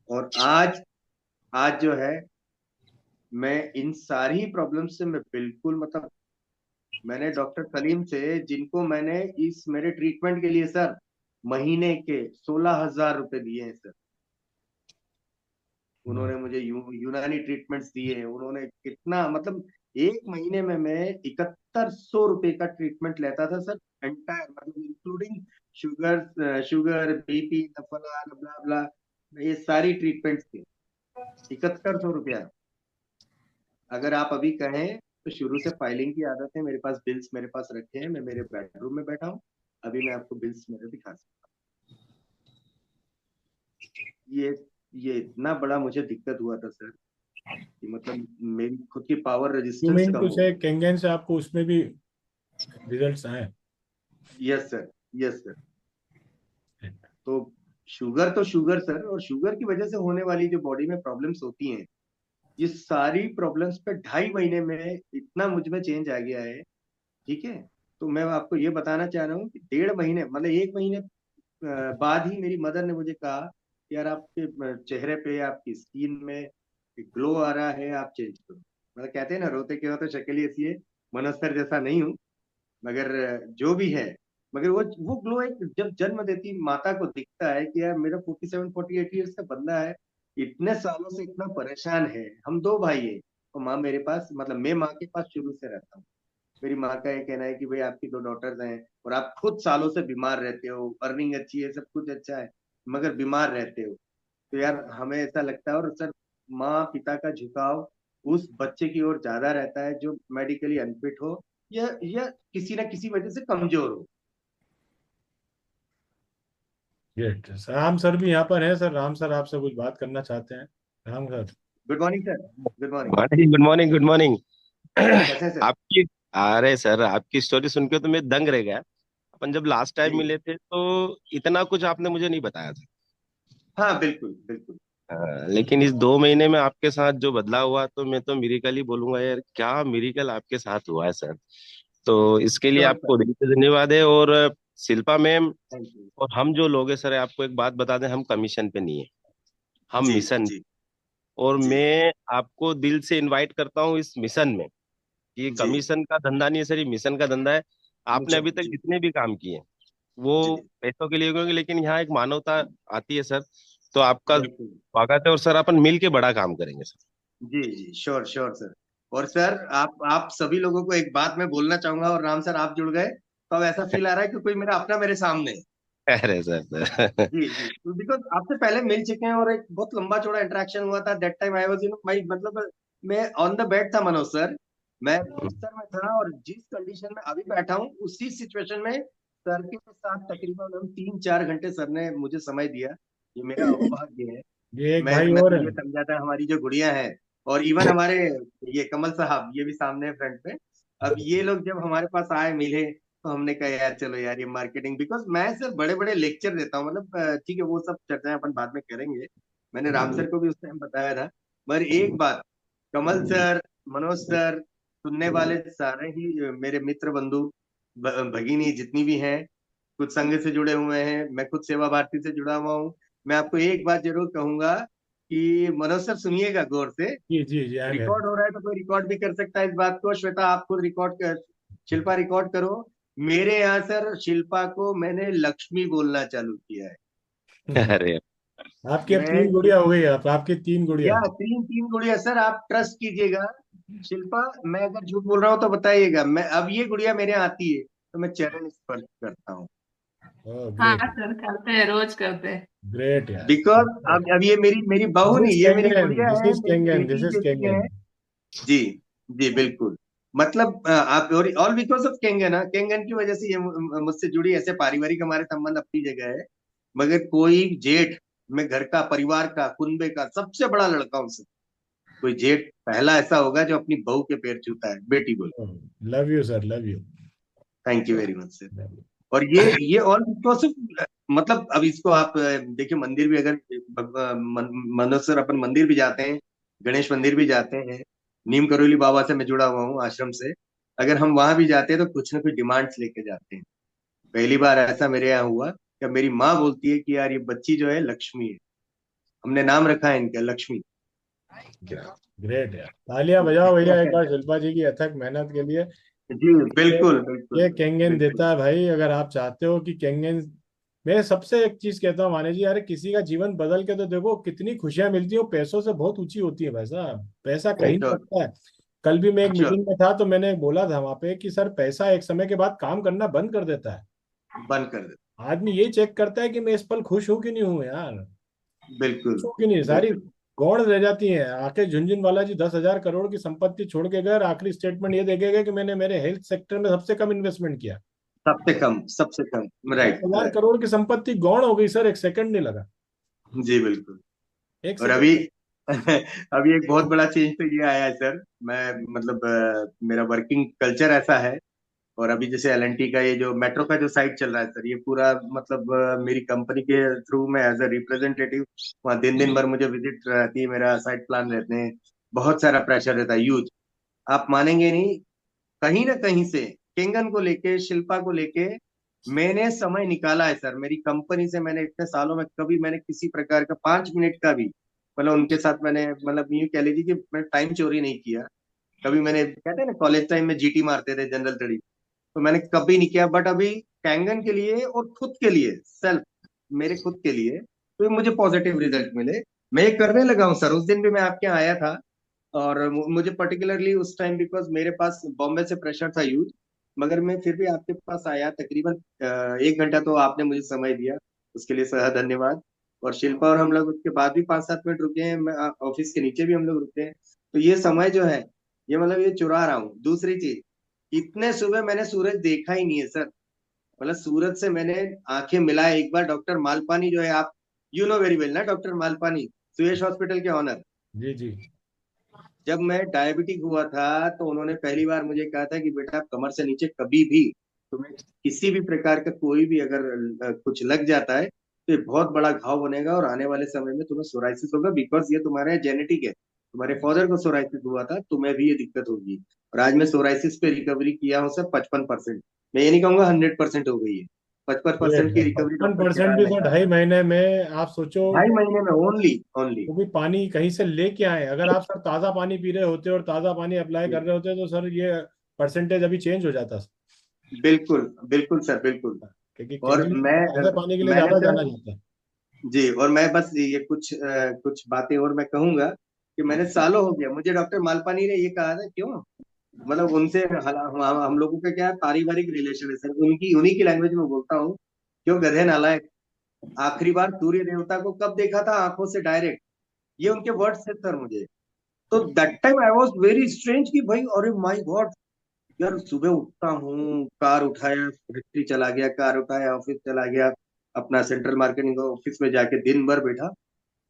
और आज, आज जो है, मैं इन सारी प्रॉब्लम से मैं बिल्कुल, मतलब मैंने डॉक्टर सलीम से, जिनको मैंने इस मेरे ट्रीटमेंट के लिए सर महीने के 16,000 रुपए दिए हैं सर, उन्होंने मुझे यूनानी ट्रीटमेंट्स दिए हैं, उन्होंने कितना, मतलब 1 महीने में मैं 7100 रुपए का ट्रीटमेंट लेता था सर, एंटायर, मतलब इंक्लूडिंग शुगर, शुगर बीपी फलाना ब्ला ब्ला, ये सारी ट्रीटमेंट्स थी। 7100 रुपया। अगर आप अभी कहें तो शुरू से फाइलिंग की आदत है, मेरे पास बिल्स मेरे पास रखे हैं, मैं मेरे बेडरूम में बैठा हूँ, अभी मैं आपको बिल्स मेरे दिखा सकता हूँ। ये इतना बड़ा मुझे दिक्कत हुआ था सर कि मतलब मेरी खुद की पावर यू रेजिस्टेंस मीन कम टू हो से गई। केंगन से आपको उसमें भी रिजल्ट्स आए? Yes sir, yes sir. तो शुगर तो शुगर सर, और शुगर की वजह से होने वाली जो बॉडी में प्रॉब्लम्स होती हैं, ये सारी प्रॉब्लम्स पे 2.5 महीने में इतना मुझ में चेंज आ गया है। ठीक है, तो मैं आपको ये बताना चाह रहा हूँ कि 1.5 महीने, मतलब 1 महीने बाद ही मेरी मदर ने मुझे कहा कि यार आपके चेहरे पे, आपकी स्किन में ग्लो आ रहा है, आप चेंज करो। मतलब कहते हैं ना, रोते क्यों हो तो शक्ल ही ऐसी है। मनोज सर जैसा नहीं हूँ, मगर जो भी है, मगर वो ग्लो एक जब जन्म देती माता को दिखता है कि यार मेरा 47-48 ईयर्स का बंदा है, इतने सालों से इतना परेशान है। हम दो भाई है, और माँ मेरे पास, मतलब मैं माँ के पास शुरू से रहता हूँ। मेरी माँ का ये कहना है कि भाई आपकी दो डॉटर्स हैं और आप खुद सालों से बीमार रहते हो, अर्निंग अच्छी है, सब कुछ अच्छा है, मगर बीमार रहते हो। तो यार हमें ऐसा लगता है, और सर माँ पिता का झुकाव उस बच्चे की ओर ज्यादा रहता है जो मेडिकली अनफिट हो, या किसी ना किसी वजह से कमजोर हो। ग्रेट। राम सर भी यहाँ पर है सर, राम सर आपसे कुछ बात करना चाहते हैं। Ram sir. Good morning sir, good morning. हाँ जी, गुड मॉर्निंग गुड मॉर्निंग। कैसे हैं सर? आपकी अरे सर, आपकी स्टोरी सुन के तो मैं दंग रह गया। अपन जब लास्ट टाइम जी। मिले थे तो इतना कुछ आपने मुझे नहीं बताया था। हाँ बिल्कुल बिल्कुल। लेकिन इस 2 महीने में आपके साथ जो बदलाव हुआ तो मैं तो मिरेकल ही बोलूंगा यार, क्या मिरेकल आपके साथ हुआ है सर। तो इसके लिए श्योर सर। आपको दिल से धन्यवाद है। और शिल्पा मैम थैंक यू। और हम जो लोग हैं सर, आपको एक बात बता दें, हम कमीशन पे नहीं है, हम जी मिशन। जी और जी मैं आपको दिल से इनवाइट करता हूँ इस मिशन में। ये जी। कमीशन का धंधा नहीं है सर, ये मिशन का धंधा है। आपने मिशन अभी तक जी जितने भी काम किए वो जी। पैसों के लिए होंगे, लेकिन यहाँ एक मानवता आती है सर। तो आपका बिल्कुल। स्वागत है, और सर अपन मिल के बड़ा काम करेंगे सर। जी जी श्योर श्योर सर। और सर आप सभी लोगों को एक बात मैं बोलना चाहूंगा, और राम सर आप जुड़ गए तो अब ऐसा फील आ रहा है कि कोई मेरा अपना मेरे सामने है। अरे सर। जी जी, बिकॉज आपसे पहले मिल चुके हैं और एक बहुत लंबा चौड़ा इंटरेक्शन हुआ था। That time I was my मतलब मैं ऑन द बेड था मनोज सर। मैं बिस्तर में था और जिस कंडीशन में अभी बैठा हूँ उसी सिचुएशन में सर के साथ तकरीबन हम 3-4 घंटे सर ने मुझे समय दिया। ये मेरा अहोभाग्य है। ये एक भाई मैं और तो है। ये समझा था हमारी जो गुड़िया है, और इवन हमारे ये कमल साहब ये भी सामने फ्रंट पे। अब ये लोग जब हमारे पास आए मिले तो हमने कहा यार चलो यार ये मार्केटिंग, बिकॉज मैं सर बड़े बड़े लेक्चर देता हूँ, मतलब ठीक है वो सब चर्चाएं अपन बाद में करेंगे। मैंने राम सर को भी उस टाइम बताया था। मगर एक बात, कमल सर, मनोज सर, सुनने वाले सारे ही मेरे मित्र बंधु भगिनी जितनी भी हैं, कुछ संघ से जुड़े हुए हैं, मैं खुद सेवा भारती से जुड़ा हुआ हूँ। मैं आपको एक बात जरूर कहूंगा कि मनोज सर सुनिएगा गौर से। जी जी जी, आई एम। रिकॉर्ड हो रहा है तो कोई रिकॉर्ड भी कर सकता है इस बात को। श्वेता आप खुद रिकॉर्ड कर, शिल्पा रिकॉर्ड करो। मेरे यहाँ सर शिल्पा को मैंने लक्ष्मी बोलना चालू किया है। अरे आपकी अब मैं 3 गुड़िया हो गई, आप आपकी 3 गुड़िया। या तीन तीन गुड़िया सर, आप ट्रस्ट कीजिएगा। शिल्पा, मैं अगर झूठ बोल रहा हूँ तो बताइएगा। मैं अब ये गुड़िया मेरे यहाँ आती है तो मैं चरण स्पर्श करता हूँ। ओह हाँ ग्रेट। सर, करते हैं, रोज करते हैं। ग्रेट यार। बिकॉज अब ये मेरी मेरी बहू दिस नहीं, इज ये मेरी केंगन, गुड़िया दिस है, इज मेरी केंगन, दिस बेटी इज बेटी है। केंगन। जी जी बिल्कुल। मतलब आप ऑल बिकॉज ऑफ केंगन, हाँ केंगन की वजह से ये मुझसे जुड़ी। ऐसे पारिवारिक हमारे संबंध अपनी जगह है, मगर कोई जेठ, मैं घर का परिवार का कुनबे का सबसे बड़ा लड़का हूं सर। कोई जेठ पहला ऐसा होगा जो अपनी बहू के पैर छूता है, बेटी बोल। Love you sir, love you. Thank you very much sir. और ये ऑल बिकॉज ऑफ, मतलब अब इसको आप देखिए, मंदिर भी अगर मनोज सर अपन मंदिर भी जाते हैं, गणेश मंदिर भी जाते हैं, नीम करोली बाबा से मैं जुड़ा हुआ हूँ आश्रम से। अगर हम वहां भी जाते हैं तो कुछ ना कुछ डिमांड्स लेके जाते हैं। पहली बार ऐसा मेरे यहाँ हुआ कि मेरी माँ बोलती है कि यार ये बच्ची जो है लक्ष्मी है, हमने नाम रखा है इनका लक्ष्मी। ग्रेट यार, तालियां बजाओ भैया एक बार शिल्पा जी की अथक मेहनत के लिए। जी ये बिल्कुल बिल्कुल ये केंगन बिल्कुल। देता है भाई, अगर आप चाहते हो कि केंगन। मैं सबसे एक चीज कहता हूँ माने जी, यार किसी का जीवन बदल के तो देखो कितनी खुशियां मिलती है, वो पैसों से बहुत ऊंची होती है भाई साहब, पैसा कहीं नहीं श्योर लगता है। कल भी मैं एक श्योर। मीटिंग में था तो मैंने बोला था वहां पे कि सर पैसा एक समय के बाद काम करना बंद कर देता है। बंद कर दे। आदमी ये चेक करता है कि मैं इस पल खुश हूं कि नहीं हूं यार। बिल्कुल खुश हूं कि नहीं, सारी बिल्कुल। गौड़ रह जाती है। आके झुनझुनवाला जी 10,000 करोड़ की संपत्ति छोड़ के गए और आखिरी स्टेटमेंट ये देखेगा कि मैंने मेरे हेल्थ सेक्टर में सबसे कम इन्वेस्टमेंट किया। सबसे कम सबसे कम, दस राइट हजार राइट। करोड़ की संपत्ति गौण हो गई सर, एक सेकंड नहीं लगा। जी बिल्कुल। एक और अभी सेकंड। अभी एक बहुत बड़ा चेंज तो ये आया है सर। मैं मतलब मेरा वर्किंग कल्चर ऐसा है। और अभी जैसे एलएनटी का ये जो मेट्रो का जो साइट चल रहा है सर, ये पूरा मतलब मेरी कंपनी के थ्रू में एज अ रिप्रेजेंटेटिव वहाँ दिन दिन भर मुझे विजिट रहती है, मेरा साइट प्लान रहते हैं। बहुत सारा प्रेशर रहता है, यूज। आप मानेंगे नहीं, कहीं ना कहीं से किंगन को लेके, शिल्पा को लेके मैंने समय निकाला है सर। मेरी कंपनी से मैंने इतने सालों में कभी मैंने किसी प्रकार का 5 मिनट का भी, मतलब उनके साथ मैंने मतलब यूं कह लीजिए कि मैं टाइम चोरी नहीं किया। कभी मैंने, कहते हैं ना कॉलेज टाइम में जीटी मारते थे जनरल स्टडी, तो मैंने कभी नहीं किया। बट अभी कैंगन के लिए और खुद के लिए, सेल्फ, मेरे खुद के लिए तो ये मुझे पॉजिटिव रिजल्ट मिले। मैं ये करने लगा हूँ सर। उस दिन भी मैं आपके यहाँ आया था, और मुझे पर्टिकुलरली उस टाइम बिकॉज मेरे पास बॉम्बे से प्रेशर था यूज, मगर मैं फिर भी आपके पास आया। तकरीबन 1 घंटा तो आपने मुझे समय दिया, उसके लिए सह धन्यवाद। और शिल्पा और हम लोग उसके बाद भी 5-7 मिनट रुके हैं, मैं ऑफिस के नीचे भी हम लोग रुके हैं। तो ये समय जो है, ये मतलब ये चुरा रहा हूँ। दूसरी चीज, इतने सुबह मैंने सूरज देखा ही नहीं है सर। मतलब सूरज से मैंने आंखें मिलाए एक बार। डॉक्टर मालपानी जो है, आप यू नो वेरी वेल ना डॉक्टर मालपानी, सुयश हॉस्पिटल के ऑनर। जी जी। जब मैं डायबिटिक हुआ था तो उन्होंने पहली बार मुझे कहा था कि बेटा कमर से नीचे कभी भी तुम्हें किसी भी प्रकार का कोई भी अगर कुछ लग जाता है तो ये बहुत बड़ा घाव बनेगा और आने वाले समय में तुम्हें सोराइसिस होगा, बिकॉज ये तुम्हारे जेनेटिक है। तुम्हारे फादर को सोराइसिस हुआ था, तुम्हें भी ये दिक्कत होगी। और आज मैं सोराइसिस पे रिकवरी किया हूँ सर 55%। मैं ये नहीं कहूंगा 100% हो गई है, 55% की रिकवरी पचपन डॉक्टर परसेंट केदार भी ने तो कहा ढाई था। महीने में आप सोचो। 2.5 महीने में ओनली ओनली। वो भी पानी कहीं से लेके आए, अगर आप सर ताज़ा पानी पी रहे होते और ताज़ा पानी अप्लाई कर रहे होते तो सर ये परसेंटेज अभी चेंज हो जाता सर। बिल्कुल बिल्कुल सर, बिल्कुल। क्योंकि और केरल मैं ताज़ा पानी के लिए मैंने ज़्यादा सर, जाना जाता है। जी, और मैं बस ये कुछ बातें और मैं कहूंगा कि मैंने सालों हो गया, मुझे डॉक्टर मालपानी ने ये कहा था, क्यों मतलब उनसे हम लोगों का क्या है, पारिवारिक रिलेशन है सर, उनकी उन्हीं की लैंग्वेज में बोलता हूँ। क्यों गधे नालायक, आखिरी बार सूर्य देवता को कब देखा था आंखों से डायरेक्ट? ये उनके वर्ड्स थे सर मुझे। तो that time I was very strange कि भाई अरे माय गॉड, यार सुबह उठता हूँ, कार उठाया फैक्ट्री चला गया, कार उठाया ऑफिस चला गया, अपना सेंट्रल मार्केटिंग ऑफिस में जाके दिन भर बैठा।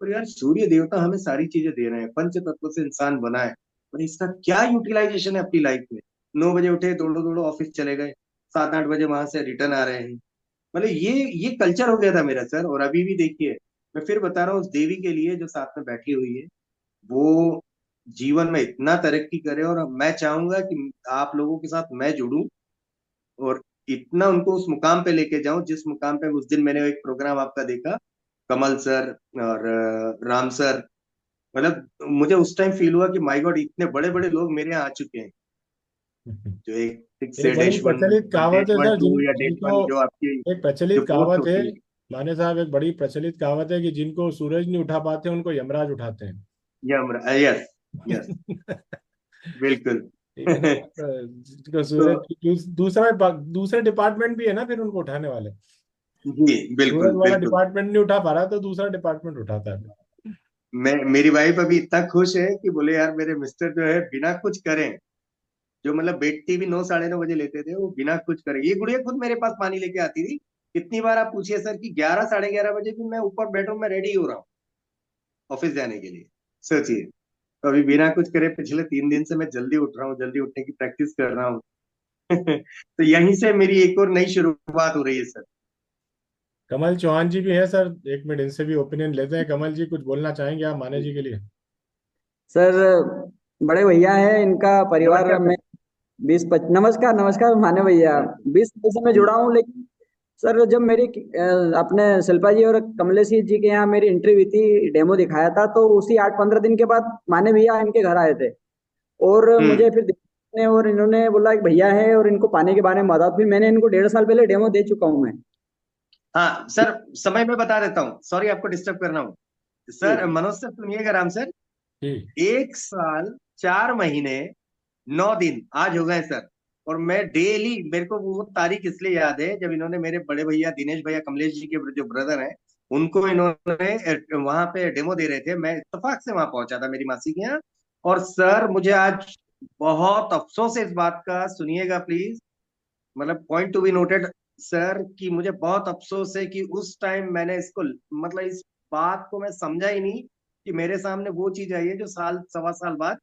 पर यार सूर्य देवता हमें सारी चीजें दे रहे हैं, पंच तत्व से इंसान बना है, पर इसका क्या यूटिलाइजेशन है अपनी लाइफ में? 9 बजे उठे, दौड़ो दौड़ो ऑफिस चले गए, 7-8 बजे वहां से रिटर्न आ रहे हैं। मतलब ये कल्चर हो गया था मेरा सर। और अभी भी देखिए, मैं फिर बता रहा हूँ, उस देवी के लिए जो साथ में बैठी हुई है, वो जीवन में इतना तरक्की करे, और मैं चाहूंगा कि आप लोगों के साथ मैं जुड़ूं और इतना उनको उस मुकाम पे लेके जाऊं जिस मुकाम पे उस दिन मैंने एक प्रोग्राम आपका देखा, कमल सर और राम सर। मतलब मुझे उस टाइम फील हुआ कि माय गॉड, इतने बड़े बड़े लोग मेरे यहाँ आ चुके हैं। जो एक सिक्स एक बड़ी डैश वन प्रचलित कहावत डैश है वन सर, टू जिन या डैश जिनको वन, जो आपकी एक प्रचलित जो पोस्ट कहावत है होती है। माने साहब, एक बड़ी प्रचलित कहावत है कि जिनको सूरज नहीं उठा पाते उनको यमराज उठाते हैं। यस, यस, बिल्कुल। ठीक है ना। जिनको तो सूरज दूसरे डिपार्टमेंट भी है ना फिर उनको उठाने वाले। जी, सूरज बिल्कुल वाला बिल्कुल। डिपार्टमेंट नहीं उठा पा रहा तो दूसरा डिपार्टमेंट उठाता है। मेरी वाइफ अभी इतना खुश है कि बोले यार मेरे मिस्टर जो है बिना कुछ करें, जो मतलब बेडटी भी 9 साढ़े 9 बजे लेते थे, वो बिना कुछ करे, ये गुड़िया खुद मेरे पास पानी लेके आती थी। कितनी बार आप पूछिए सर कि 11 साढ़े 11 बजे भी मैं ऊपर बेडरूम में रेडी हो रहा हूँ ऑफिस जाने के लिए। सोचिए। तो अभी बिना कुछ करे पिछले 3 दिन से मैं जल्दी उठ रहा हूँ, जल्दी उठने की प्रैक्टिस कर रहा हूँ। तो यहीं से मेरी एक और नई शुरुआत हो रही है सर। कमल चौहान जी भी है सर, एक मिनट इनसे भी ओपिनियन लेते हैं। कमल जी कुछ बोलना चाहेंगे आप माने जी के लिए? सर बड़े भैया है इनका परिवार नमस्कार में सर। नमस्कार नमस्कार माने भैया। 20 साल से मैं जी, जुड़ा हूँ, लेकिन सर जब मेरी अपने शिल्पा जी और कमलेश जी के यहाँ मेरी एंट्री हुई थी, डेमो दिखाया था, तो उसी 8-15 दिन के बाद माने भैया इनके घर आए थे और मुझे फिर देखने और इन्होंने बोला कि भैया है और इनको पानी के बारे में बताओ। फिर मैंने इनको 1.5 साल पहले डेमो दे चुका हूँ मैं। हाँ सर, समय में बता देता हूँ, सॉरी आपको डिस्टर्ब करना हूँ। सर जी मनोज सर सुनिएगा, राम सर, जी। 1 साल 4 महीने 9 दिन आज हो गए सर। और मैं डेली, मेरे को वो तारीख इसलिए याद है जब इन्होंने मेरे बड़े भैया दिनेश भैया, कमलेश जी के जो ब्रदर हैं, उनको इन्होंने वहां पे डेमो दे रहे थे, मैं इत्तेफाक से वहां पहुंचा था मेरी मासी के यहाँ। और सर मुझे आज बहुत अफसोस है इस बात का, सुनिएगा प्लीज, मतलब point to be noted sir, कि मुझे बहुत अफसोस है कि उस टाइम मैंने इसको, मतलब इस बात को मैं समझा ही नहीं कि मेरे सामने वो चीज आई है जो साल सवा साल बाद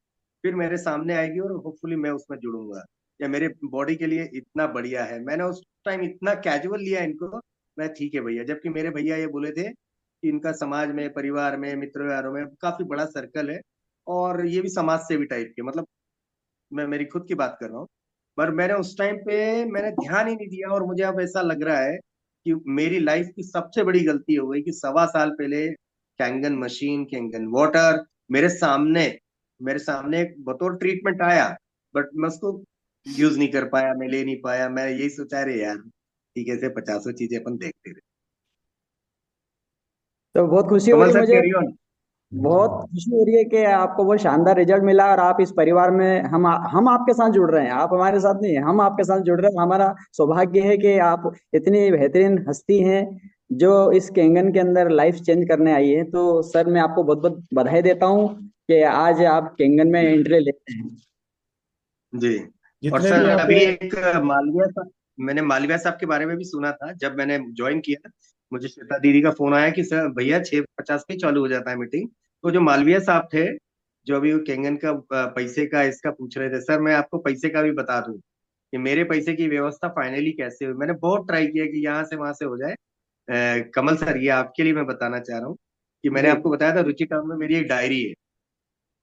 फिर मेरे सामने आएगी और होपफुली मैं उसमें जुड़ूंगा, या मेरे बॉडी के लिए इतना बढ़िया है। मैंने उस टाइम इतना कैजुअल लिया इनको, मैं ठीक है भैया, जबकि मेरे भैया ये बोले थे कि इनका समाज में, परिवार में, मित्रों यारों में काफी बड़ा सर्कल है, और ये भी समाज सेवी टाइप के, मतलब मैं मेरी खुद की बात कर रहा हूँ। पर मैंने उस टाइम पे मैंने ध्यान ही नहीं दिया, और मुझे अब ऐसा लग रहा है कि मेरी लाइफ की सबसे बड़ी गलती हो गई कि सवा साल पहले कैंगन मशीन, कैंगन वाटर मेरे सामने एक बतौर ट्रीटमेंट आया, बट मैं उसको यूज नहीं कर पाया, मैं ले नहीं पाया। मैं यही सोचा, रहे यार ठीक है, से 50 चीजें अपन देखते रहे। तो बहुत खुशी हो कमल रही सर मुझे, कैरी ऑन। बहुत खुशी हो रही है कि आपको बहुत शानदार रिजल्ट मिला और आप इस परिवार में हम आपके साथ जुड़ रहे हैं। आप हमारे साथ नहीं, हम आपके साथ जुड़ रहे हैं। हमारा सौभाग्य है कि आप इतनी बेहतरीन हस्ती हैं जो इस कैंगन के अंदर लाइफ चेंज करने आई है। तो सर मैं आपको बहुत बहुत बधाई देता हूँ कि आज आप कैंगन में एंट्री लेते हैं। जी। और जितने भी सर यहाँ अभी पे एक मालविया साहब, मैंने मालविया साहब के बारे में भी सुना था जब मैंने ज्वाइन किया। मुझे श्वेता दीदी का फोन आया कि सर भैया 6:50 पे चालू हो जाता है मीटिंग। तो जो मालविया साहब थे, जो अभी वो केंगन का पैसे का इसका पूछ रहे थे सर, मैं आपको पैसे का भी बता दूं कि मेरे पैसे की व्यवस्था फाइनली कैसे हुई। मैंने बहुत ट्राई किया कि यहाँ से वहां से हो जाए। कमल सर, ये आपके लिए मैं बताना चाह रहा हूँ कि मैंने जी। आपको बताया था रुचि टाउन में मेरी एक डायरी है।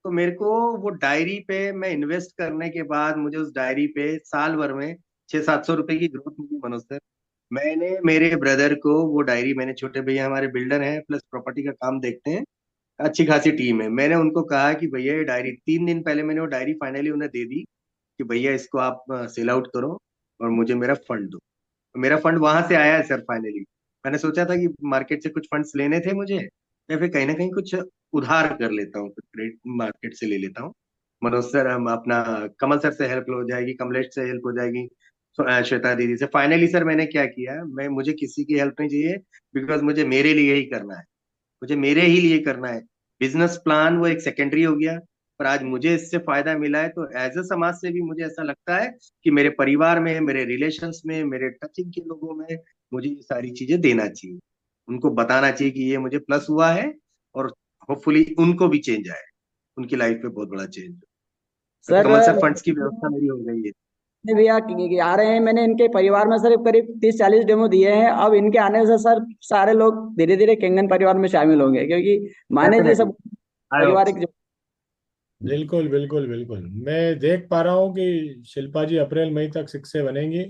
तो मेरे को वो डायरी पे मैं इन्वेस्ट करने के बाद मुझे उस डायरी पे साल भर में 600-700 रुपए की ग्रोथ मिली मनोज सर। मैंने मेरे ब्रदर को वो डायरी, मैंने छोटे भैया हमारे बिल्डर हैं प्लस प्रॉपर्टी का काम देखते हैं, अच्छी खासी टीम है, मैंने उनको कहा कि भैया ये डायरी 3 दिन पहले मैंने वो डायरी फाइनली उन्हें दे दी कि भैया इसको आप सेल आउट करो और मुझे मेरा फंड दो। मेरा फंड वहां से आया है सर फाइनली। मैंने सोचा था कि मार्केट से कुछ फंड्स लेने थे मुझे, या फिर कहीं ना कहीं कुछ उधार कर लेता हूँ, कुछ क्रेडिट मार्केट से ले लेता हूँ। मनोज सर, हम अपना कमल सर से हेल्प हो जाएगी, कमलेश से हेल्प हो जाएगी, श्वेता दीदी से। फाइनली सर मैंने क्या किया, मैं मुझे किसी की हेल्प नहीं चाहिए, बिकॉज मुझे मेरे लिए ही करना है, मुझे मेरे ही लिए करना है। बिजनेस प्लान वो एक सेकेंडरी हो गया, पर आज मुझे इससे फायदा मिला है तो एज अ समाज से भी मुझे ऐसा लगता है कि मेरे परिवार में, मेरे रिलेशंस में, मेरे टचिंग के लोगों में मुझे ये सारी चीजें देना चाहिए, उनको बताना चाहिए कि ये मुझे प्लस हुआ है, और होपफुली उनको भी चेंज आए, उनकी लाइफ में बहुत बड़ा चेंज। तो सर कमल सर, फंड्स की व्यवस्था मेरी हो गई है। नहीं भैया आ रहे हैं। मैंने इनके परिवार में सर करीब 30-40 डेमो दिए हैं। अब इनके आने से सर सारे लोग धीरे धीरे केंगन परिवार में शामिल होंगे, क्योंकि माने जी डेफिनेटली, सब आई होप पारिवारिक सो। बिल्कुल बिल्कुल बिल्कुल, मैं देख पा रहा हूँ कि शिल्पा जी अप्रैल मई तक 6 बनेंगी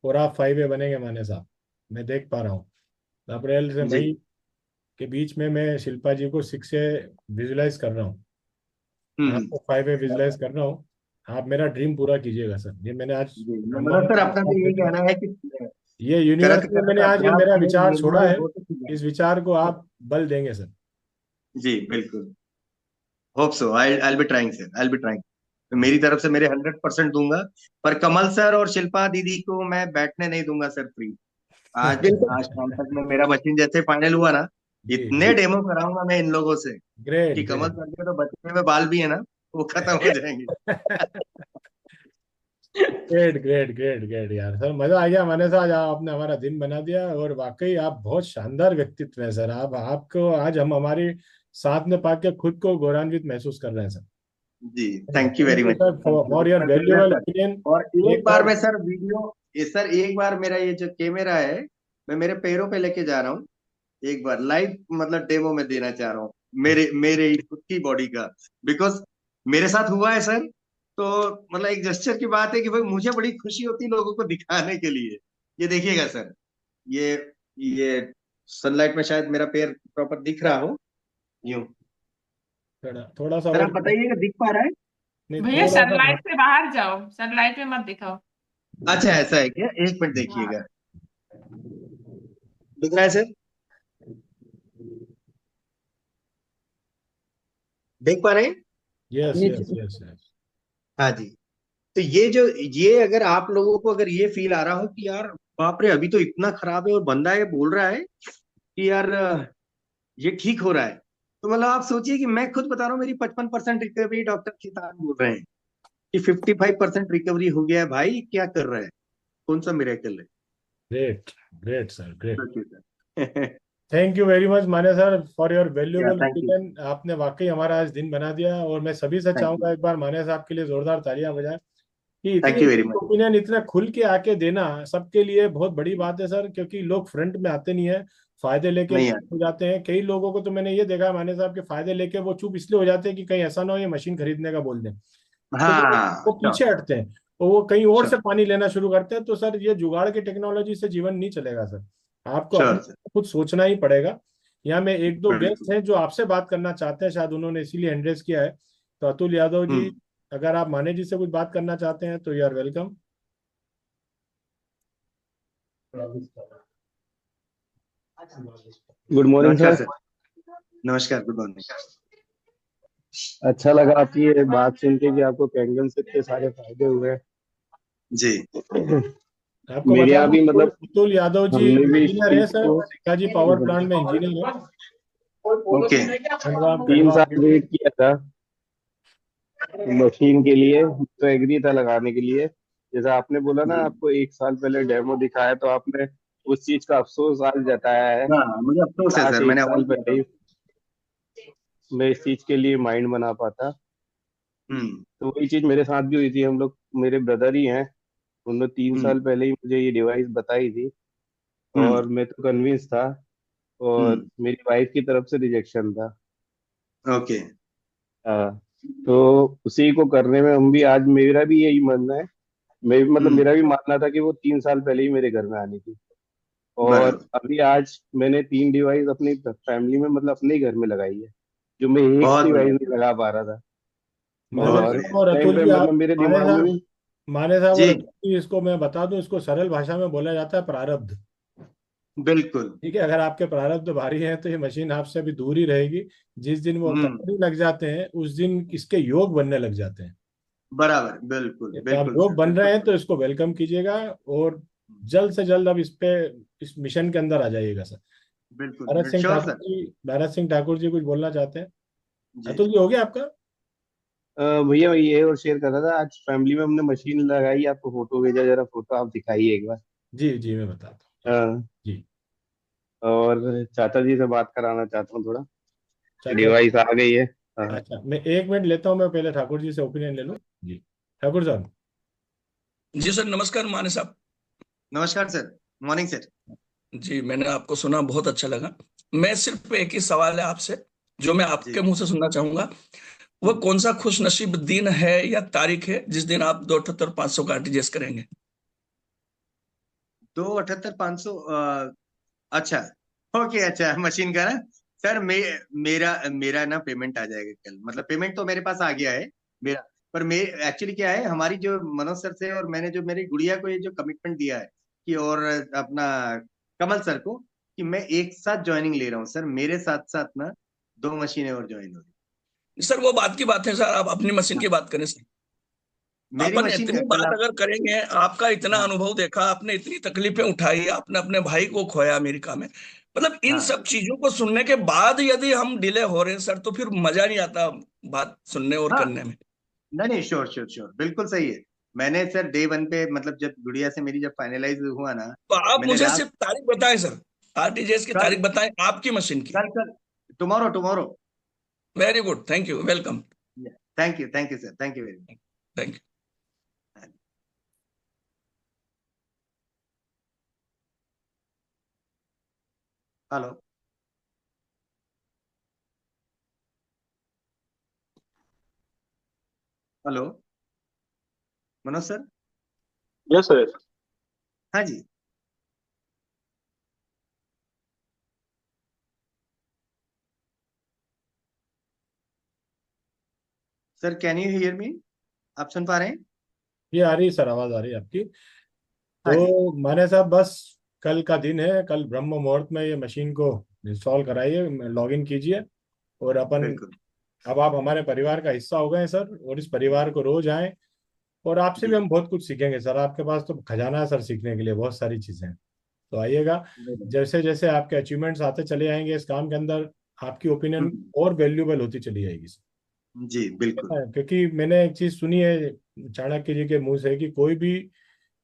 और आप 5 बनेंगे माने साहब। मैं देख पा रहा हूँ अप्रैल से जी। मई के बीच में मैं शिल्पा जी को 6 विजुलाइज कर रहा हूँ, हम्म। आपको 5 विजुलाइज कर रहा हूँ। आप मेरा ड्रीम पूरा कीजिएगा सर, ये मैंने आज जी मनोज भगवान सर, से अपना तो यही कहना है कि ये करत यूनिवर्स में करत मैंने आज ये अभ्यास मेरा में विचार छोड़ा निर्मल है, होत जाए। इस विचार को आप बल देंगे सर। जी बिल्कुल, hope so, I be trying sir, I be trying. मेरी तरफ से मेरे 100% दूंगा। पर कमल सर और शिल्पा दीदी को मैं बैठने नहीं दूंगा सर फ्री। आज बिल्कुल। आज शाम तक में मेरा मशीन जैसे फाइनल हुआ ना, जी इतने जी, डेमो कराऊंगा मैं इन लोगों से ग्रेट कि कमल ग्रेट। सर के तो बचने में बाल भी है ना, वो खत्म हो जाएंगे। ग्रेट ग्रेट ग्रेट ग्रेट यार, सर मजा आ गया मैंने सर, आज आपने हमारा दिन बना दिया और वाकई आप बहुत शानदार व्यक्तित्व है सर। आप आपको आज हम हमारे साथ में पाके खुद को गौरवान्वित महसूस कर रहे हैं सर। जी, thank you very thank you much sir sir, thank for your you valuable sir. Opinion. और एक एक बार बार मैं सर वीडियो, ये सर एक बार मेरा ये जो कैमरा है, मैं मेरे पैरों पे लेके जा रहा हूँ, एक बार लाइव मतलब डेमो में देना चाह रहा हूँ, मेरे मेरे ही खुद की बॉडी का। बिकॉज मेरे साथ हुआ है सर, तो मतलब एक जेस्चर की बात है कि भाई मुझे बड़ी खुशी होती है लोगों को दिखाने के लिए। ये देखिएगा सर, ये ये सनलाइट में शायद मेरा पैर प्रॉपर दिख रहा हो, यूं। थोड़ा थोड़ा सा सर आप और, बताइएगा, दिख पा रहा है? नहीं भैया थोड़ा सा सनलाइट से बाहर जाओ, सनलाइट में मत दिखाओ। अच्छा ऐसा है क्या, एक मिनट हाँ। देखिएगा, दिख रहा है सर, देख पा रहे हैं? यस नीचे। Yes yes yes. हाँ जी। तो ये जो, ये अगर आप लोगों को अगर ये फील आ रहा हो कि यार बाप रे अभी तो इतना खराब है और बंदा ये बोल रहा है कि यार ये ठीक हो रहा है, तो मतलब आप सोचिए कि मैं खुद बता रहा हूँ मेरी 55% रिकवरी, डॉक्टर खिताब बोल रहे हैं कि 55% रिकवरी हो गया है। भाई क्या कर रहा है, कौन सा मिरेकल है? Great great sir great. सोचिए sir. Thank you very much माने सर फॉर योर या वैल्यूएबल थैंक यू, ओपिनियन। आपने वाकई हमारा आज दिन बना दिया और मैं सभी से थैंक यू, चाहूंगा एक बार माने साहब के लिए जोरदार तालियां बजाएं कि थैंक इतनी यू वेरी मच। ओपिनियन इतना खुल के आके देना सबके लिए बहुत बड़ी बात है सर, क्योंकि लोग फ्रंट में आते नहीं है, फायदे लेके नहीं यार, हो जाते हैं। कई लोगों को तो मैंने ये देखा है माने साहब के फायदे लेके वो चुप इसलिए हो जाते हैं कि कहीं ऐसा ना हो ये मशीन खरीदने का बोल दें, तो वो हाँ पीछे श्योर, हटते हैं और वो कहीं और से श्योर, पानी लेना शुरू करते हैं। तो सर ये जुगाड़ की टेक्नोलॉजी से जीवन नहीं चलेगा सर, आपको अपने श्योर सर, खुद सोचना ही पड़ेगा। यहाँ में एक दो गेस्ट बिल्कुल। हैं जो आपसे बात करना चाहते हैं, शायद उन्होंने इसीलिए एंड्रेस किया है। तो अतुल यादव जी, हम्म। अगर आप माने जी से कुछ बात करना चाहते हैं तो you are welcome. Good morning नमस्कार सर। सर, नमस्कार, गुड मॉर्निंग। अच्छा लगा आपकी ये बात सुन के कि आपको कैंगन से इतने सारे फायदे हुए जी। हैं। आपको मेरे बता यहाँ दूं भी अतुल मतलब अतुल यादव जी हमने भी इस इंजीनियर हैं चीज सर, को पिताजी पावर प्लांट में इंजीनियर है, ओके। खंडवा तीन खंडवा साल में। वेट किया था मशीन के लिए, तो एग्री था लगाने के लिए। जैसा आपने बोला ना, जी। आपको एक साल पहले डेमो दिखाया तो आपने उस चीज का अफसोस आज जताया है। हाँ मुझे अफसोस है काश सर, एक मैंने साल अवॉइड किया था पहले ही उसको। मैं इस चीज के लिए माइंड बना पाता। हम्म तो वही चीज मेरे साथ भी हुई थी। हम लोग, मेरे ब्रदर ही हैं, उन्होंने तीन हम्म साल पहले ही मुझे ये डिवाइस बताई थी, हम्म और मैं तो कन्विंस था, और हम्म मेरी वाइफ की तरफ से रिजेक्शन था। ओके। हाँ। तो उसी को करने में हम भी, आज मेरा भी यही मानना है, मैं भी मतलब हम्म मेरा भी मानना था कि वो 3 साल पहले ही मेरे घर में आनी थी। और बराबर। अभी आज मैंने 3 डिवाइस अपनी फैमिली में, मतलब अपने ही घर में लगाई है, जो मैं एक बहुत डिवाइस बढ़िया। नहीं लगा पा रहा था। माने बहुत और साहब बढ़िया। और टाइम अतुल पे जी, मतलब आप मेरे माने दिमाग में साहब, भी। माने साहब और जी अतुल जी, इसको मैं बता दूं, इसको सरल भाषा में बोला जाता है प्रारब्ध। बिल्कुल। ठीक है, अगर आपके प्रारब्ध भारी हैं तो ये मशीन आपसे अभी दूर ही रहेगी। जिस दिन वो हम्म कटने लग जाते हैं उस दिन इसके योग बनने लग जाते हैं। बराबर। बिल्कुल तो आप बिल्कुल योग सर, बन रहे बिल्कुल हैं सर। तो इसको वेलकम कीजिएगा, और जल्द से जल्द अब इस मिशन के अंदर आ जाइएगा सर। बिल्कुल भरत सिंह श्योर ठाकुर सर। जी, भरत सिंह ठाकुर जी कुछ बोलना चाहते हैं? जी अतुल जी। जी, हो गया आपका? भैया मैं ये और शेयर कर रहा था, आज फैमिली में हमने मशीन लगाई, आपको फोटो भेजा, जरा फोटो आप दिखाइए एक बार। जी जी, मैं बताता हूँ। हाँ। जी। और चाचा जी से बात कराना चाहता हूँ थोड़ा, चाचा, डिवाइस आ गई है। हाँ। अच्छा मैं 1 मिनट लेता हूँ, मैं पहले ठाकुर जी से ओपिनियन ले लूँ। जी, ठाकुर साहब। जी सर, नमस्कार माने साहब। नमस्कार सर। Morning sir. जी, मैंने आपको सुना, बहुत अच्छा लगा। मैं सिर्फ एक ही सवाल है आपसे, जो मैं आपके जी। मुंह से सुनना चाहूंगा। वह हम्म, कौन सा खुश नसीब दिन है या तारीख है जिस दिन आप 278 500 का आरटीजीएस करेंगे? 278 500। अच्छा। ओके, अच्छा मशीन का ना। सर मेरा मेरा ना पेमेंट आ जाएगा कल, मतलब पेमेंट तो मेरे पास आ गया है मेरा। पर मैं एक्चुअली क्या है, हमारी जो मनोज सर से और मैंने जो मेरी गुड़िया को ये जो कमिटमेंट दिया है कि, और अपना कमल सर को, कि मैं एक साथ ज्वाइनिंग ले रहा हूँ सर, मेरे साथ साथ ना 2 मशीनें और ज्वाइन हो रही सर वो बात की बात है सर, आप अपनी मशीन हैं। की हाँ, बात करें सर। मेरी अपन मशीन इतनी कल बात आप। अगर करेंगे, आपका इतना हाँ अनुभव देखा आपने, इतनी तकलीफें उठाई आपने, अपने भाई को खोया अमेरिका में, मतलब इन हाँ। सब चीजों को सुनने के बाद यदि हम डिले हो रहे हैं सर, तो फिर मजा नहीं आता बात सुनने और हाँ, करने में। नहीं नहीं, श्योर श्योर श्योर, बिल्कुल सही है। मैंने सर डे वन पे, मतलब जब गुड़िया से मेरी जब फाइनलाइज हुआ ना, तो आप मैंने मुझे लास्ट। सिर्फ तारीख बताएं सर, आरटीजीएस की कल तारीख बताएं आपकी मशीन की। कल tomorrow tomorrow. Very good, thank you, welcome. Thank you sir, thank you very thank you. Much. Hello. Hello Manoj sir. Yes sir. हाँ जी। Sir can you hear me? आप सुन पा रहे हैं? ये आ रही है सर, आवाज आ रही है आपकी। हाँ जी। तो माने साहब, बस कल का दिन है, कल ब्रह्म मुहूर्त में ये मशीन को इंस्टॉल कराइए, लॉग इन कीजिए, और अपन, बिल्कुल। अब आप हमारे परिवार का हिस्सा हो गए हैं सर, और इस परिवार को रोज आए, और आपसे भी जी। हम बहुत कुछ सीखेंगे सर। आपके पास तो खजाना है सर, सीखने के लिए बहुत सारी चीजें हैं। तो आइएगा। जैसे जैसे आपके अचीवमेंट्स आते चले जाएंगे इस काम के अंदर, आपकी ओपिनियन हम्म, और वैल्यूबल होती चली जाएगी सर। जी बिल्कुल। क्योंकि मैंने एक चीज सुनी है चाणक्य जी के मुंह से, कि कोई भी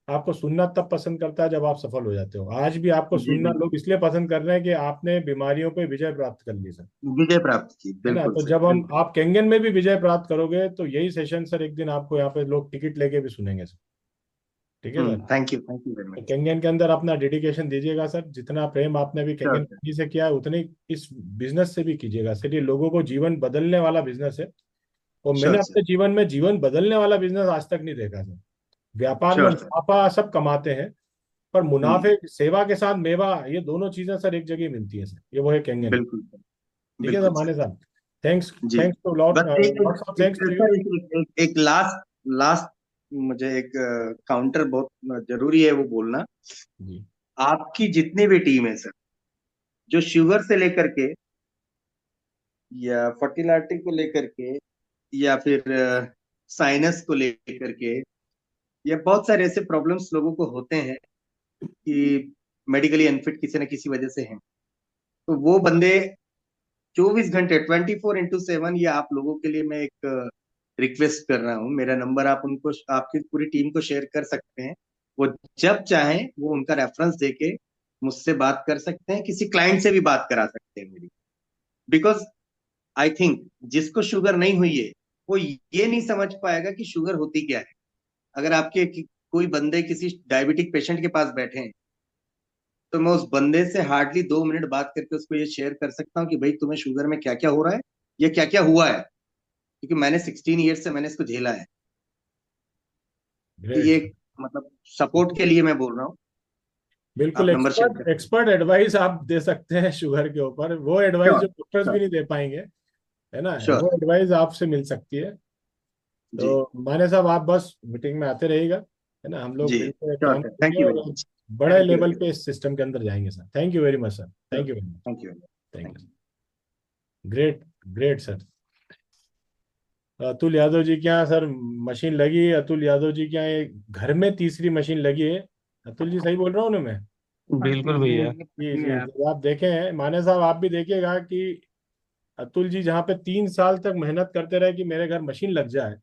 आपको सुनना तब पसंद करता है जब आप सफल हो जाते हो। आज भी आपको जी सुनना लोग बिल्कुल। इसलिए पसंद कर रहे हैं कि आपने बीमारियों पे विजय प्राप्त कर ली सर। विजय प्राप्त की, है ना? बिल्कुल तो सर, जब हम बिल्कुल। आप केंगन में भी विजय प्राप्त करोगे तो यही सेशन सर, एक दिन आपको यहाँ पे लोग टिकट लेके भी सुनेंगे सर। ठीक है सर? थैंक यू वेरी तो मच। केंगन के अंदर अपना डेडिकेशन दीजिएगा सर, जितना प्रेम आपने भी श्योर केंगन सर। कंपनी से किया है उतने ही इस बिजनेस से भी कीजिएगा सर। ये लोगों को जीवन बदलने वाला बिजनेस है, और मैंने श्योर सर। अपने जीवन में जीवन बदलने वाला बिजनेस आज तक नहीं देखा सर। व्यापार में श्योर सर। मुनाफा सब कमाते हैं, पर हम्म, मुनाफे, सेवा के साथ मेवा, ये दोनों चीजें सर एक जगह मिलती है सर। ये वो है केंगन। बिल्कुल सर। ठीक है सर, बिल्कुल माने सर। साहब। थैंक्स। जी। थैंक्स टू लॉट, बस एक lots of thanks to you. Sir, एक लास्ट लास्ट मुझे एक काउंटर बहुत जरूरी है वो बोलना। जी आपकी जितनी भी टीम है सर, जो शुगर से लेकर के, या फर्टिलिटी को लेकर के, या फिर साइनस को लेकर के, या बहुत सारे ऐसे प्रॉब्लम्स लोगों को होते हैं कि मेडिकली अनफिट किसी न किसी वजह से हैं, तो वो बंदे 24 घंटे 24x7, ये आप लोगों के लिए मैं एक रिक्वेस्ट कर रहा हूँ। मेरा नंबर आप उनको, आपकी पूरी टीम को शेयर कर सकते हैं। वो जब चाहें वो उनका रेफरेंस देके मुझसे बात कर सकते हैं, किसी क्लाइंट से भी बात करा सकते हैं मेरी। बिकॉज आई थिंक जिसको शुगर नहीं हुई है वो ये नहीं समझ पाएगा कि शुगर होती क्या है। अगर आपके कोई बंदे किसी डायबिटिक पेशेंट के पास बैठे हैं, तो मैं उस बंदे से हार्डली 2 मिनट बात करके उसको ये शेयर कर सकता हूँ कि भाई तुम्हें शुगर में क्या क्या हो रहा है, या क्या क्या हुआ है, क्योंकि मैंने 16 ईयर से मैंने इसको झेला है। तो ग्रेट। ये मतलब सपोर्ट के लिए मैं बोल रहा हूँ। बिल्कुल आप नंबर शेयर एक्सपर्ट कर। एक्सपर्ट एडवाइस आप दे सकते हैं शुगर के ऊपर, वो एडवाइस श्योर जो डॉक्टर्स भी श्योर नहीं दे पाएंगे, है ना, श्योर। वो एडवाइस आपसे मिल सकती है। जी तो माने साहब आप बस मीटिंग में आते रहिएगा, है ना, हम लोग जी मिलकर एक श्योर काम सर, थैंक करेंगे यू वेरी और मच। बड़े थैंक यू लेवल वेरी पे मच। इस सिस्टम के अंदर जाएंगे sir. Thank you very much sir, thank you very much. Thank you. Thank thank you. Great, great sir. Atul Yadav ji के यहाँ सर मशीन लगी है। अतुल यादव जी के यहाँ ये घर में तीसरी मशीन लगी है। अतुल जी सही बोल रहा हूँ ना मैं? बिल्कुल भैया। जी जी, तो आप देखें माने साहब, आप भी देखिएगा कि अतुल जी जहाँ पे 3 साल तक मेहनत करते रहे कि मेरे घर मशीन लग जाए,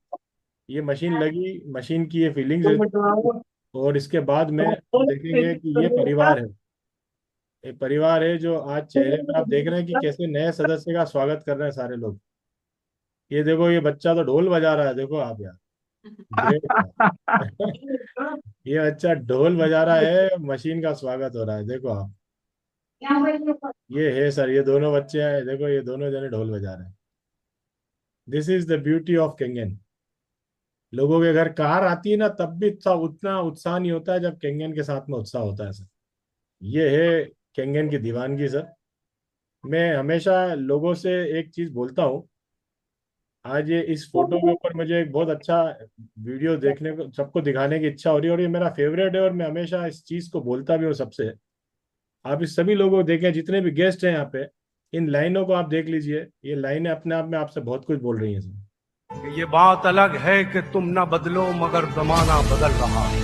ये मशीन लगी, मशीन की ये फीलिंग्स रहती है। और इसके बाद में आप देखेंगे कि ये परिवार है, एक परिवार है जो आज चेहरे पर आप देख रहे हैं कि कैसे नए सदस्य का स्वागत कर रहे हैं सारे लोग। ये देखो, ये बच्चा तो ढोल बजा रहा है, देखो आप यार, ग्रेट। ये बच्चा ढोल बजा रहा है, मशीन का स्वागत हो रहा है, देखो आप। ये है सर, ये दोनों बच्चे हैं, देखो ये दोनों जने ढोल बजा रहे हैं। This is the beauty of Kangen. लोगों के घर कार आती है ना, तब भी उतना उत्साह नहीं होता है जब केंगन के साथ में उत्साह होता है सर। ये है केंगन की दीवानगी सर। मैं हमेशा लोगों से एक चीज बोलता हूँ। आज ये इस फोटो के ऊपर मुझे एक बहुत अच्छा वीडियो देखने को, सबको दिखाने की इच्छा हो रही है, और ये मेरा फेवरेट है और मैं हमेशा इस चीज को बोलता भी हूँ सबसे। आप इस सभी लोगों को देखें, जितने भी गेस्ट हैं यहाँ पे, इन लाइनों को आप देख लीजिए। ये लाइनें अपने आप में आपसे बहुत कुछ बोल रही हैं सर। ये बात अलग है कि तुम न बदलो मगर जमाना बदल रहा है।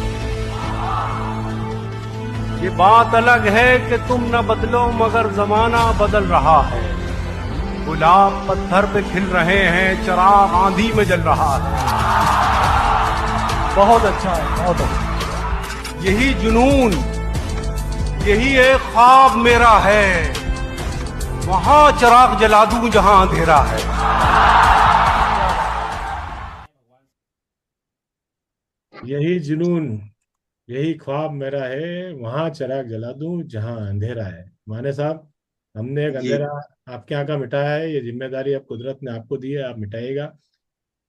ये बात अलग है कि तुम न बदलो मगर जमाना बदल रहा है। गुलाब पत्थर पे खिल रहे हैं, चिराग आंधी में जल रहा है। बहुत अच्छा है, बहुत अच्छा। यही जुनून, यही एक ख्वाब मेरा है, वहां चिराग जला दूं जहां अंधेरा है। यही जुनून, यही ख्वाब मेरा है, वहां चिराग जला दूं जहां अंधेरा है। माने साहब, हमने एक जी अंधेरा आपके यहाँ का मिटाया है, ये जिम्मेदारी अब कुदरत ने आपको दी है, आप मिटाइएगा।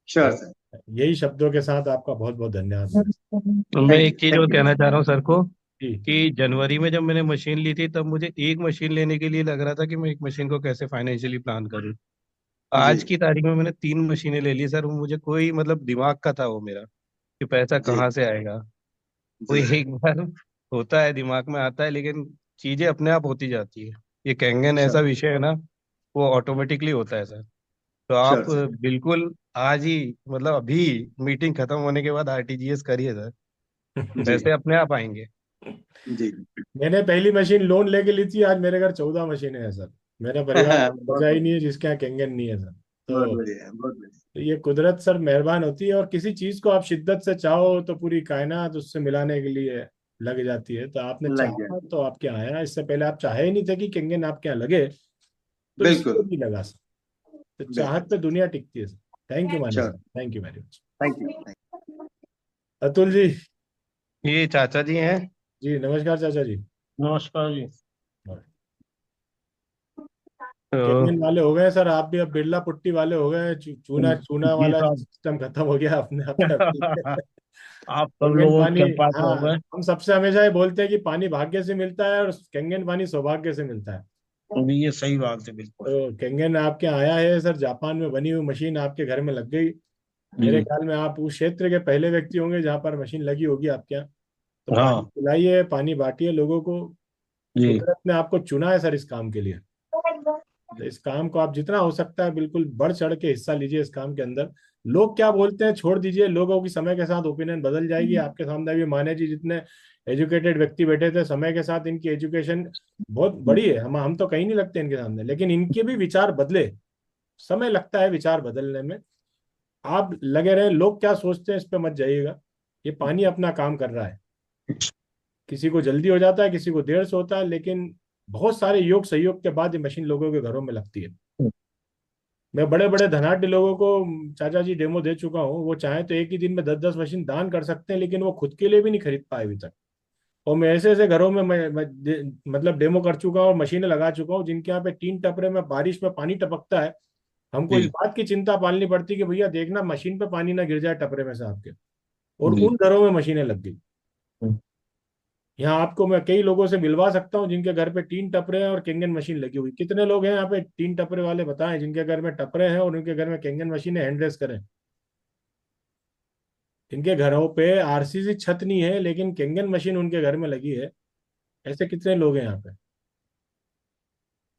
श्योर और सर। यही शब्दों के साथ आपका बहुत बहुत धन्यवाद मेरे। तो मैं एक चीज और थैंक यू। कहना चाह रहा हूँ सर को, जी कि जनवरी में जब मैंने मशीन ली थी तब मुझे एक मशीन लेने के लिए लग रहा था कि मैं एक मशीन को कैसे फाइनेंशियली प्लान करूँ। जी आज की तारीख में मैंने 3 मशीनें ले ली सर। वो मुझे कोई मतलब दिमाग का था वो मेरा, कि पैसा जी कहाँ से आएगा। वो जी एक बार होता है, दिमाग में आता है, लेकिन चीजें अपने आप होती जाती है। ये कैंगन ऐसा श्योर विषय है ना, वो ऑटोमेटिकली होता है सर। तो आप श्योर सर। बिल्कुल आज ही, मतलब अभी मीटिंग खत्म होने के बाद आरटीजीएस करिए सर, जी पैसे अपने आप आएंगे। जी। मैंने पहली मशीन लोन लेके ली थी, आज मेरे घर 14 मशीनें हैं सर। मेरा परिवार बहुत बचा ही नहीं बढ़िया। है जिसके यहाँ केंगन नहीं है सर। बहुत तो बढ़िया, बहुत बढ़िया। ये कुदरत सर मेहरबान होती है, और किसी चीज को आप शिद्दत से चाहो तो पूरी कायनात उससे मिलाने के लिए लग जाती है। तो आपने लग गया। चाहा तो आपके यहाँ आया, इससे पहले आप चाहे ही नहीं थे कि केंगन आपके यहाँ लगे, तो इसलिए बिल्कुल भी लगा सर। तो बिल्कुल। चाहत पे दुनिया टिकती है सर। थैंक यू माने sure. Sir, thank you very much. Thank you. Atul ji. ये चाचा जी हैं। जी नमस्कार चाचा जी। नमस्कार जी। केंगन तो वाले हो गए सर आप भी, अब बिरला पुट्टी वाले हो गए। चूना चूना जी वाला साहब। सिस्टम खत्म हो गया अपने आप पे। आप सब केंगन लोगों की पानी, कृपा से हाँ, हो गए। हम सबसे हमेशा ये बोलते हैं कि पानी भाग्य से मिलता है और केंगन पानी सौभाग्य से मिलता है। अभी ये सही बात है, बिल्कुल। तो केंगन आपके यहाँ आया है सर, जापान में बनी हुई मशीन आपके घर में लग गई। मेरे जी। ख्याल में आप उस क्षेत्र के पहले व्यक्ति होंगे जहाँ पर मशीन लगी होगी आपके यहाँ। तो पानी हाँ पिलाइए, पानी बांटिए लोगों को। जी। कुदरत ने आपको चुना है सर इस काम के लिए। तो इस काम को आप जितना हो सकता है बिल्कुल बढ़ चढ़ के हिस्सा लीजिए इस काम के अंदर। लोग क्या बोलते हैं छोड़ दीजिए, लोगों की समय के साथ ओपिनियन बदल जाएगी। आपके सामने भी माने जी जितने एजुकेटेड व्यक्ति बैठे थे, समय के साथ इनकी एजुकेशन बहुत बड़ी है, हम तो कहीं नहीं लगते इनके सामने, लेकिन इनके भी विचार बदले। समय लगता है विचार बदलने में। आप लगे रहे, लोग क्या सोचते हैं इस पे मत जाइएगा। ये पानी अपना काम कर रहा है। किसी को जल्दी हो जाता है, किसी को देर से होता है, लेकिन बहुत सारे योग सहयोग के बाद ये मशीन लोगों के घरों में लगती है। मैं बड़े बड़े धनाढ्य लोगों को चाचा जी डेमो दे चुका हूँ, वो चाहे तो एक ही दिन में 10-10 मशीन दान कर सकते हैं, लेकिन वो खुद के लिए भी नहीं खरीद पाए अभी तक। और मैं ऐसे ऐसे घरों में मतलब डेमो कर चुका हूँ और मशीनें लगा चुका हूँ जिनके यहाँ पे 3 टपरे में बारिश में पानी टपकता है। हमको इस जी बात की चिंता पालनी पड़ती कि भैया देखना मशीन पे पानी ना गिर जाए टपरे में से आपके। और जी। उन घरों में मशीनें लग गई। यहाँ आपको मैं कई लोगों से मिलवा सकता हूँ जिनके घर पे 3 टपरे हैं और केंगन मशीन लगी हुई। कितने लोग हैं यहाँ पे 3 टपरे वाले बताएं जिनके घर में टपरे हैं और उनके घर में केंगन मशीन है, हैंड रेस करें। इनके घरों पे आरसीसी छत नहीं है लेकिन केंगन मशीन उनके घर में लगी है। ऐसे कितने लोग हैं यहाँ पे?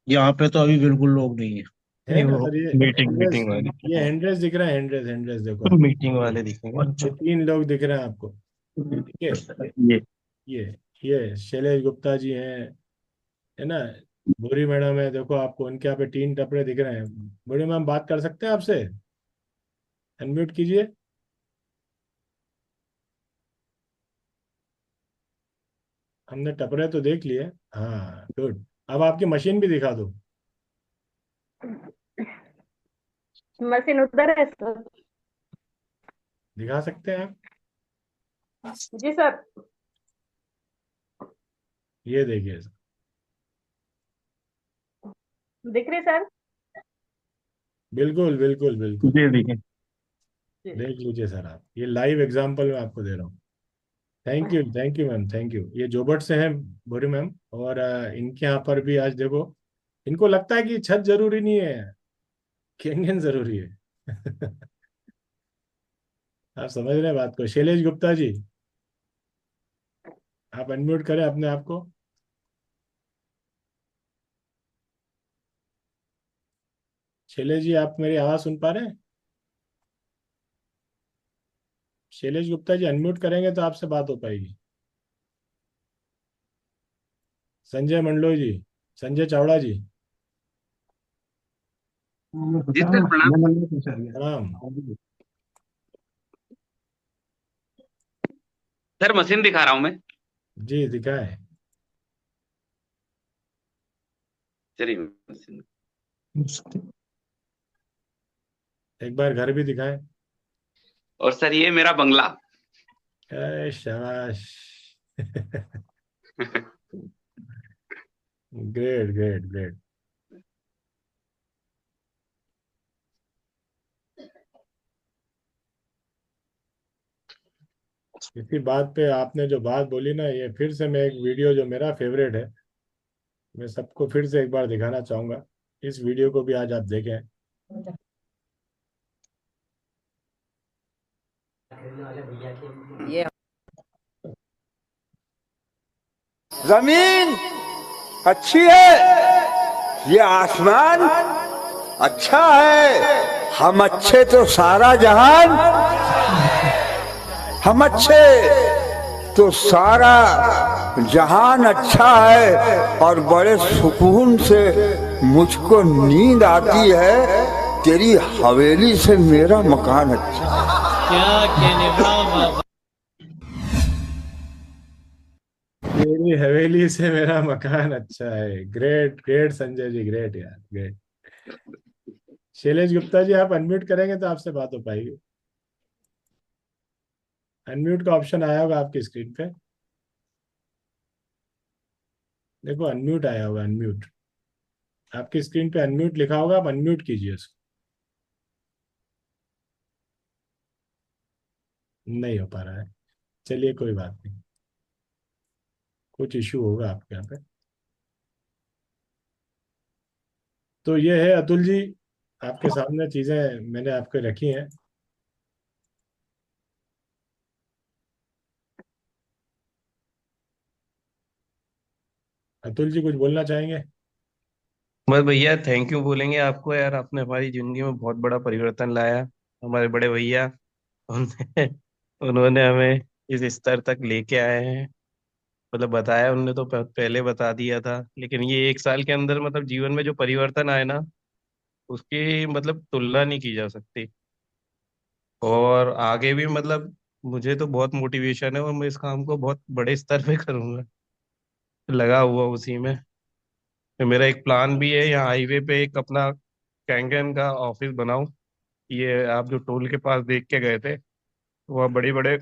यहाँ पे तो अभी बिल्कुल लोग नहीं है। है नहीं, ना वो सर? ये मीटिंग हैंड्रेस, मीटिंग वाले, ये हैंड्रेस दिख रहा है, हैंड्रेस हैंड्रेस देखो आप। मीटिंग वाले दिखेंगे। ये 3 लोग दिख रहे हैं आपको। ठीक है। ये ये ये शैलेश गुप्ता जी हैं, है ना? भूरी मैडम है, देखो आपको उनके यहाँ पे 3 टपरे दिख रहे हैं। भूरी मैम बात कर सकते हैं आपसे? अनम्यूट कीजिए। हमने टपरे तो देख लिए। हाँ गुड। अब आपकी मशीन भी दिखा दो। मशीन उधर है सर। दिखा सकते हैं आप? जी सर। ये देखिए सर। दिख रही सर। बिल्कुल बिल्कुल बिल्कुल। ये देखें। देख लीजिए सर, आप ये लाइव एग्जांपल मैं आपको दे रहा हूँ। Thank you ma'am, thank you. ये जोबट से हैं बोरी मैम, और इनके यहाँ पर भी आज देखो, इनको लगता है कि छत जरूरी नहीं है, केंगन जरूरी है। आप समझ रहे हैं बात को? शैलेश गुप्ता जी, आप अनम्यूट करें अपने आप को। शैलेश जी, आप मेरी आवाज सुन पा रहे हैं? शैलेश गुप्ता जी अनम्यूट करेंगे तो आपसे बात हो पाएगी। संजय मंडलोई जी, संजय चावड़ा जी, जी सर प्रणाम। प्रणाम। सर मशीन दिखा रहा हूँ मैं। जी दिखाएं। चलिए मशीन। एक बार घर भी दिखाएं। और सर ये मेरा बंगला। शाबाश। Great great great. इसी बात पे आपने जो बात बोली ना, ये फिर से मैं एक वीडियो जो मेरा फेवरेट है, मैं सबको फिर से एक बार दिखाना चाहूंगा। इस वीडियो को भी आज आप देखें। ये जमीन अच्छी है, ये आसमान अच्छा है, हम अच्छे तो सारा जहान, हम अच्छे तो सारा जहान अच्छा है। और बड़े सुकून से मुझको नींद आती है, तेरी हवेली से मेरा मकान अच्छा। क्या कहने बाबा। मेरी हवेली से मेरा मकान अच्छा है। Great great Sanjay ji, great यार, ग्रेट। शैलेश गुप्ता जी, आप अनम्यूट करेंगे तो आपसे बात हो पाएगी। अनम्यूट का ऑप्शन आया होगा आपकी स्क्रीन पे, देखो अनम्यूट आया होगा, अनम्यूट। आपकी स्क्रीन पे अनम्यूट लिखा होगा, आप अनम्यूट कीजिए उसको। नहीं हो पा रहा है, चलिए कोई बात नहीं, कुछ इशू होगा आपके यहाँ पे। तो ये है अतुल जी, आपके सामने चीजें मैंने आपके रखी हैं। अतुल जी कुछ बोलना चाहेंगे? बस भैया थैंक यू बोलेंगे आपको यार, आपने हमारी जिंदगी में बहुत बड़ा परिवर्तन लाया। हमारे बड़े भैया उन्होंने उन्होंने हमें इस स्तर तक लेके आए हैं। मतलब बताया उनने तो पहले बता दिया था, लेकिन ये 1 साल के अंदर मतलब जीवन में जो परिवर्तन आए ना, उसकी मतलब तुलना नहीं की जा सकती। और आगे भी मतलब मुझे तो बहुत मोटिवेशन है और मैं इस काम को बहुत बड़े स्तर पे करूंगा, लगा हुआ उसी में। तो मेरा एक प्लान भी है यहाँ हाईवे पे एक अपना कैंगन का ऑफिस बनाऊं। ये आप जो टोल के पास देख के गए थे, वहाँ बड़े बड़े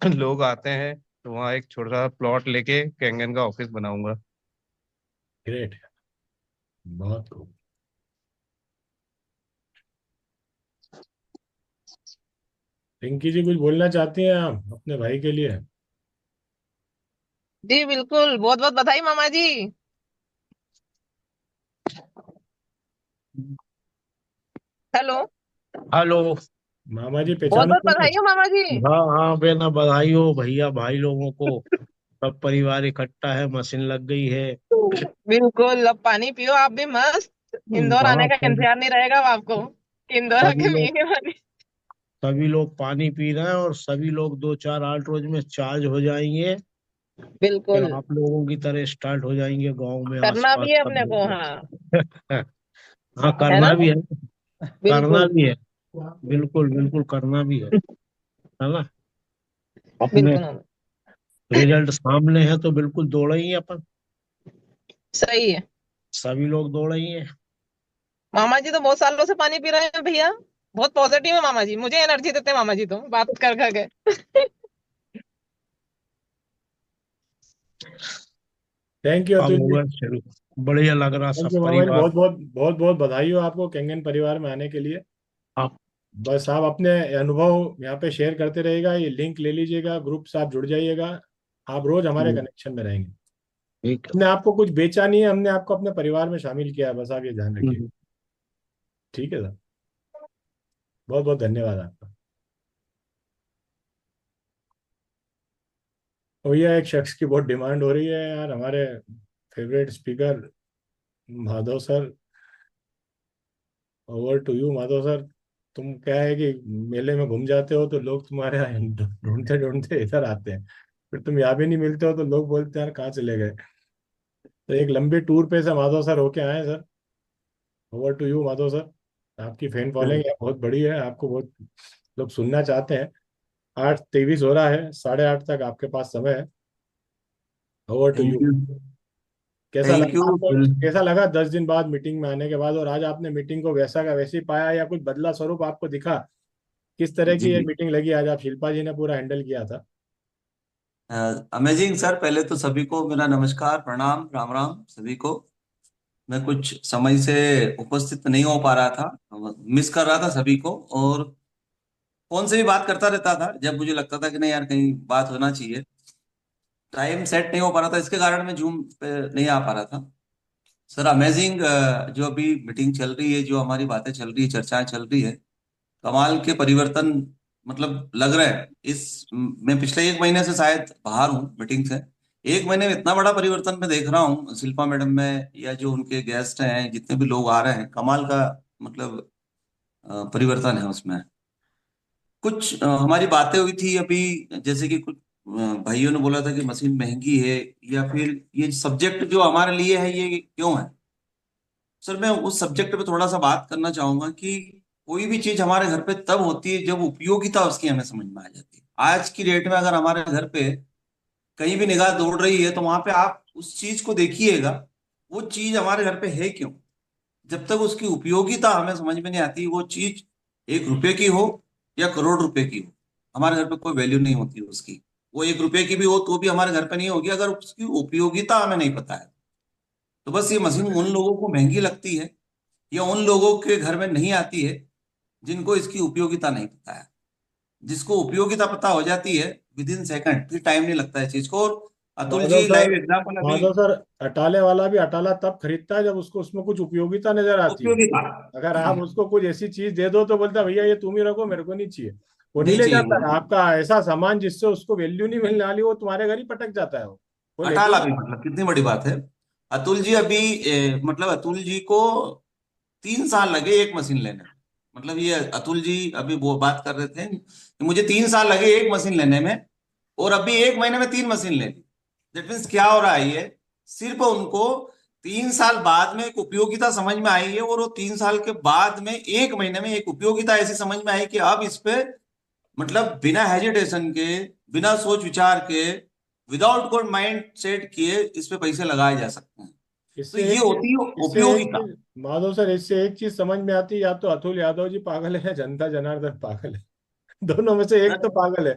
लोग आते हैं, तो वहाँ एक छोटा सा प्लॉट लेके कैंगन का ऑफिस बनाऊंगा। ग्रेट, बहुत खूब। पिंकी जी कुछ बोलना चाहती हैं आप अपने भाई के लिए? जी बिल्कुल, बहुत बहुत बधाई मामा जी। हेलो। हेलो। मामा जी बहुत पहचानो बहुत तो नहीं? बधाई हो मामा जी। हाँ हाँ बेना, बधाई हो भैया, भाई लोगों को। सब परिवार इकट्ठा है, मशीन लग गई है। बिल्कुल, अब पानी पियो आप भी मस्त। इंदौर हाँ आने का सब इंतजार नहीं रहेगा अब आपको कि इंदौर सभी आके लोग पिएंगे पानी। सभी लोग पानी पी रहे हैं, और सभी लोग 2 4 8 रोज में चार्ज हो जाएंगे। फिर बिल्कुल, आप लोगों की तरह स्टार्ट हो जाएंगे गांव में करना आसपास भी है सब अपने को। लोग। हाँ, हाँ है करना ना। भी है। करना बिल्कुल भी है। बिल्कुल बिल्कुल करना भी है ना। अपने बिल्कुल मामा। रिजल्ट सामने है तो बिल्कुल दौड़े ही अपन। सही है। सभी लोग दौड़े ही हैं। मामा जी तो बहुत सालों से पानी पी रहे हैं भैया। बहुत पॉजिटिव है मामा जी, मुझे एनर्जी देते हैं मामा जी तो बात कर कर के। थैंक यू अब अतुल जी। होगा शुरू। बढ़िया लग रहा थैंक सब यू मामा जी, परिवार। बहुत बहुत बधाई हो आपको कैंगन परिवार में आने के लिए। आप बस आप अपने अनुभव यहाँ पे शेयर करते रहिएगा, ये लिंक ले लीजिएगा, ग्रुप से आप जुड़ जाइएगा। आप रोज हमारे कनेक्शन में रहेंगे। ठीक हमने आपको कुछ बेचा नहीं है, हमने आपको अपने परिवार में शामिल किया है, बस आप ये ध्यान रखिए। है। ठीक है सर, बहुत बहुत धन्यवाद आपका। भैया एक शख्स की बहुत डिमांड हो रही है यार, हमारे favourite speaker Madhav sir. Over to you Madhav sir. तुम क्या है कि मेले में घूम जाते हो तो लोग तुम्हारे यहाँ ढूंढते ढूंढते इधर आते हैं, फिर तुम यहाँ भी नहीं मिलते हो तो लोग बोलते हैं यार कहाँ चले गए। तो एक लंबी टूर पे से माधव सर होके आए हैं sir. Over to you Madhav sir. आपकी फैन फॉलोइंग बहुत बड़ी है, आपको बहुत लोग सुनना चाहते हैं। 8:23 हो रहा है, 8:30 तक आपके पास समय है। Over to thank you. You. कैसा थैंक लगा यू। आपको? कैसा लगा 10 दिन बाद मीटिंग में आने के बाद, और आज आपने मीटिंग को वैसा का वैसे ही पाया या कुछ बदला स्वरूप आपको दिखा? किस तरह की ये जी, मीटिंग लगी आज? आप शिल्पा जी ने पूरा हैंडल किया था। Amazing sir. पहले तो सभी को मेरा नमस्कार, प्रणाम, राम राम सभी को। मैं कुछ समय से उपस्थित नहीं हो पा रहा था, मिस कर रहा था सभी को, और फोन से भी बात करता रहता था जब मुझे लगता था कि नहीं यार कहीं बात होना चाहिए। टाइम सेट नहीं हो पा रहा था, इसके कारण मैं जूम पे नहीं आ पा रहा था। सर अमेजिंग, जो अभी मीटिंग चल रही है, जो हमारी बातें चल रही है, चर्चाएं चल रही है, कमाल के परिवर्तन मतलब लग रहा है। मैं पिछले 1 महीने से शायद बाहर हूँ मीटिंग से। 1 महीने में इतना बड़ा परिवर्तन मैं देख रहा हूँ शिल्पा मैडम में, या जो उनके गेस्ट हैं, जितने भी लोग आ रहे हैं, कमाल का मतलब परिवर्तन है उसमें। कुछ हमारी बातें हुई थी अभी, जैसे कि कुछ भाइयों ने बोला था कि मशीन महंगी है, या फिर ये सब्जेक्ट जो हमारे लिए है ये क्यों है। सर मैं उस सब्जेक्ट पे थोड़ा सा बात करना चाहूंगा कि कोई भी चीज हमारे घर पे तब होती है जब उपयोगिता उसकी हमें समझ में आ जाती है। आज की डेट में अगर हमारे घर पे कहीं भी निगाह दौड़ रही है तो वहां पे आप उस चीज को देखिएगा, वो चीज हमारे घर पे है क्यों। जब तक उसकी उपयोगिता हमें समझ में नहीं आती, वो चीज 1 रुपए की हो या करोड़ रुपए की हो, हमारे घर पे कोई वैल्यू नहीं होती उसकी। वो 1 रुपए की भी हो तो भी हमारे घर पे नहीं होगी अगर उसकी उपयोगिता हमें नहीं पता है। तो बस ये मशीन उन लोगों को महंगी लगती है, या उन लोगों के घर में नहीं आती है जिनको इसकी उपयोगिता नहीं पता है। जिसको उपयोगिता पता हो जाती है, विद इन सेकंड, फिर टाइम नहीं लगता है इस चीज को। और Atul Madhav ji sir, live example अभी। माधव सर, अटाले वाला भी अटाला तब खरीदता है जब उसको उसमें कुछ उपयोगिता नजर आती है। उपयोगिता अगर आप उसको कुछ ऐसी चीज दे दो तो बोलता है भैया ये तुम ही रखो, मेरे को नहीं चाहिए। वो नहीं नहीं ले चाहिए जाता वो। है आपका ऐसा सामान जिससे उसको वैल्यू नहीं मिलने वाली, वो तुम्हारे घर ही पटक जाता है। वो लेके अटाला ही भी मतलब कितनी बड़ी बात है। अतुल जी अभी मतलब अतुल जी को 3 साल लगे एक मशीन लेने में। मतलब ये अतुल जी अभी वो बात कर रहे थे कि मुझे 3 साल लगे एक मशीन लेने में, और अभी 1 महीने में 3 मशीन ले ली। दैट मीन्स क्या हो रहा है, ये सिर्फ उनको 3 साल बाद में एक उपयोगिता समझ में आई है, और वो 3 साल के बाद में 1 महीने में एक उपयोगिता ऐसी समझ में आई कि अब इस पे मतलब बिना हेजिटेशन के, बिना सोच विचार के, विदाउट कोई माइंड सेट किए इस पे पैसे लगाए जा सकते हैं। तो इससे ये एक होती है इससे एक उपयोगिता। चीज माधव सर, इससे एक चीज समझ में आती है, या तो अतुल यादव जी पागल है या जनता जनार्दन पागल है। दोनों में से एक सर तो पागल है,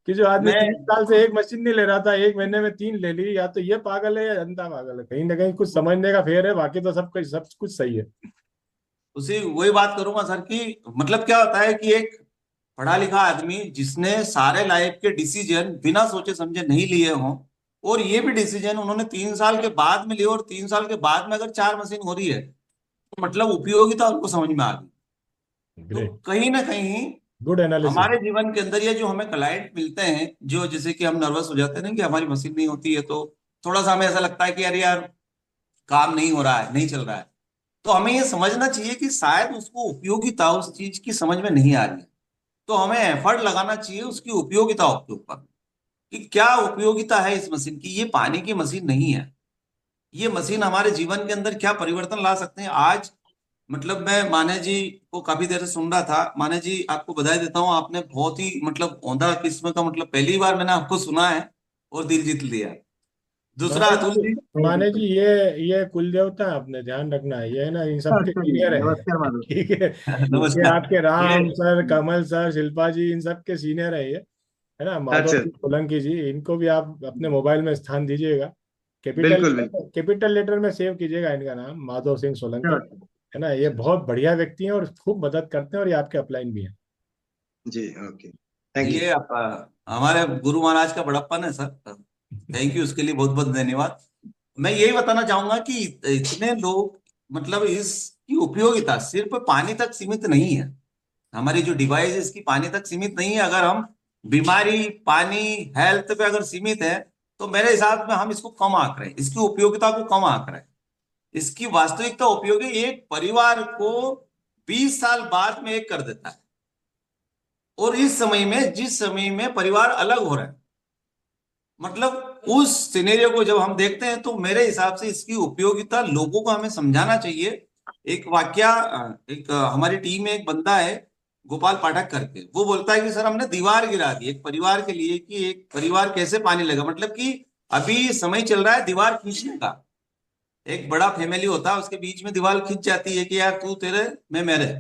कि जो आदमी मैं 3 साल से एक मशीन नहीं ले रहा था, 1 महीने में 3 ले ली। या तो ये पागल है या जनता पागल है, कहीं ना कहीं कुछ समझने का फेर है, बाकी तो सब कुछ सही है। उसी वही बात करूंगा सर कि मतलब क्या होता है कि एक पढ़ा लिखा आदमी जिसने सारे लाइफ के डिसीजन बिना सोचे समझे नहीं लिए हों, और ये भी डिसीजन उन्होंने 3 साल के बाद में लिए, और 3 साल के बाद में अगर 4 मशीन हो रही है तो मतलब उपयोगिता उनको समझ में आ गई। तो ग्रेट, कहीं ना कहीं गुड एनालिसिस। हमारे जीवन के अंदर ये जो हमें क्लाइंट मिलते हैं, जो जैसे कि हम नर्वस हो जाते हैं ना कि हमारी मशीन नहीं होती है, तो थोड़ा सा हमें ऐसा लगता है कि यार यार काम नहीं हो रहा है, नहीं चल रहा है। तो हमें ये समझना चाहिए कि शायद उसको उपयोगिता उस चीज की समझ में नहीं आ रही है। तो हमें एफर्ट लगाना चाहिए उसकी उपयोगिता के ऊपर, कि क्या उपयोगिता है इस मशीन की। ये पानी की मशीन नहीं है, ये मशीन हमारे जीवन के अंदर क्या परिवर्तन ला सकते हैं आज। मतलब मैं माने जी को काफी देर से सुन रहा था। माने जी आपको बधाई देता हूँ, आपने बहुत ही मतलब औंधा किस्म का, मतलब पहली बार मैंने आपको सुना है और दिल जीत लिया। दूसरा माने अतुल जी, जी। माने जी ये कुल देवता है, आपने ध्यान रखना है, ये है ना, इन सबके सीनियर है। नमस्कार माधव सर। ठीक है, ये नमस्कार। आपके ये राम सर, कमल सर, शिल्पा जी, इन सब के सीनियर है ये, है ना। माधव अच्छा, जी, सोलंकी जी, इनको भी आप अपने मोबाइल में स्थान दीजिएगा। कैपिटल बिल्कुल बिल्कुल। कैपिटल लेटर में सेव कीजिएगा इनका नाम, माधव सिंह सोलंकी, श्योर। है ना। ये बहुत बढ़िया व्यक्ति हैं और खूब मदद करते हैं, और ये आपके अपलाइन भी हैं। जी, ओके, थैंक यू। ये हमारे गुरु महाराज का बड़प्पन है सर। थैंक यू, उसके लिए बहुत बहुत धन्यवाद। मैं यही बताना चाहूंगा कि इतने लोग, मतलब इसकी उपयोगिता सिर्फ पानी तक सीमित नहीं है। हमारी जो डिवाइस है इसकी पानी तक सीमित नहीं है। अगर हम बीमारी, पानी, हेल्थ पे अगर सीमित है तो मेरे हिसाब में हम इसको कम आंक रहे हैं, इसकी उपयोगिता को कम आंक रहे हैं। इसकी वास्तविकता उपयोगी एक परिवार को 20 साल बाद में एक कर देता है। और इस समय में, जिस समय में परिवार अलग हो रहे हैं, मतलब उस सिनेरियो को जब हम देखते हैं तो मेरे हिसाब से इसकी उपयोगिता लोगों को हमें समझाना चाहिए। एक वाक्या, हमारी टीम में एक बंदा है गोपाल पाठक करके, वो बोलता है कि सर हमने दीवार गिरा दी एक परिवार के लिए, कि एक परिवार कैसे पानी लगा। मतलब कि अभी समय चल रहा है दीवार खींचने का। एक बड़ा फैमिली होता है, उसके बीच में दीवार खींच जाती है कि यार तू तेरे, मैं मेरे।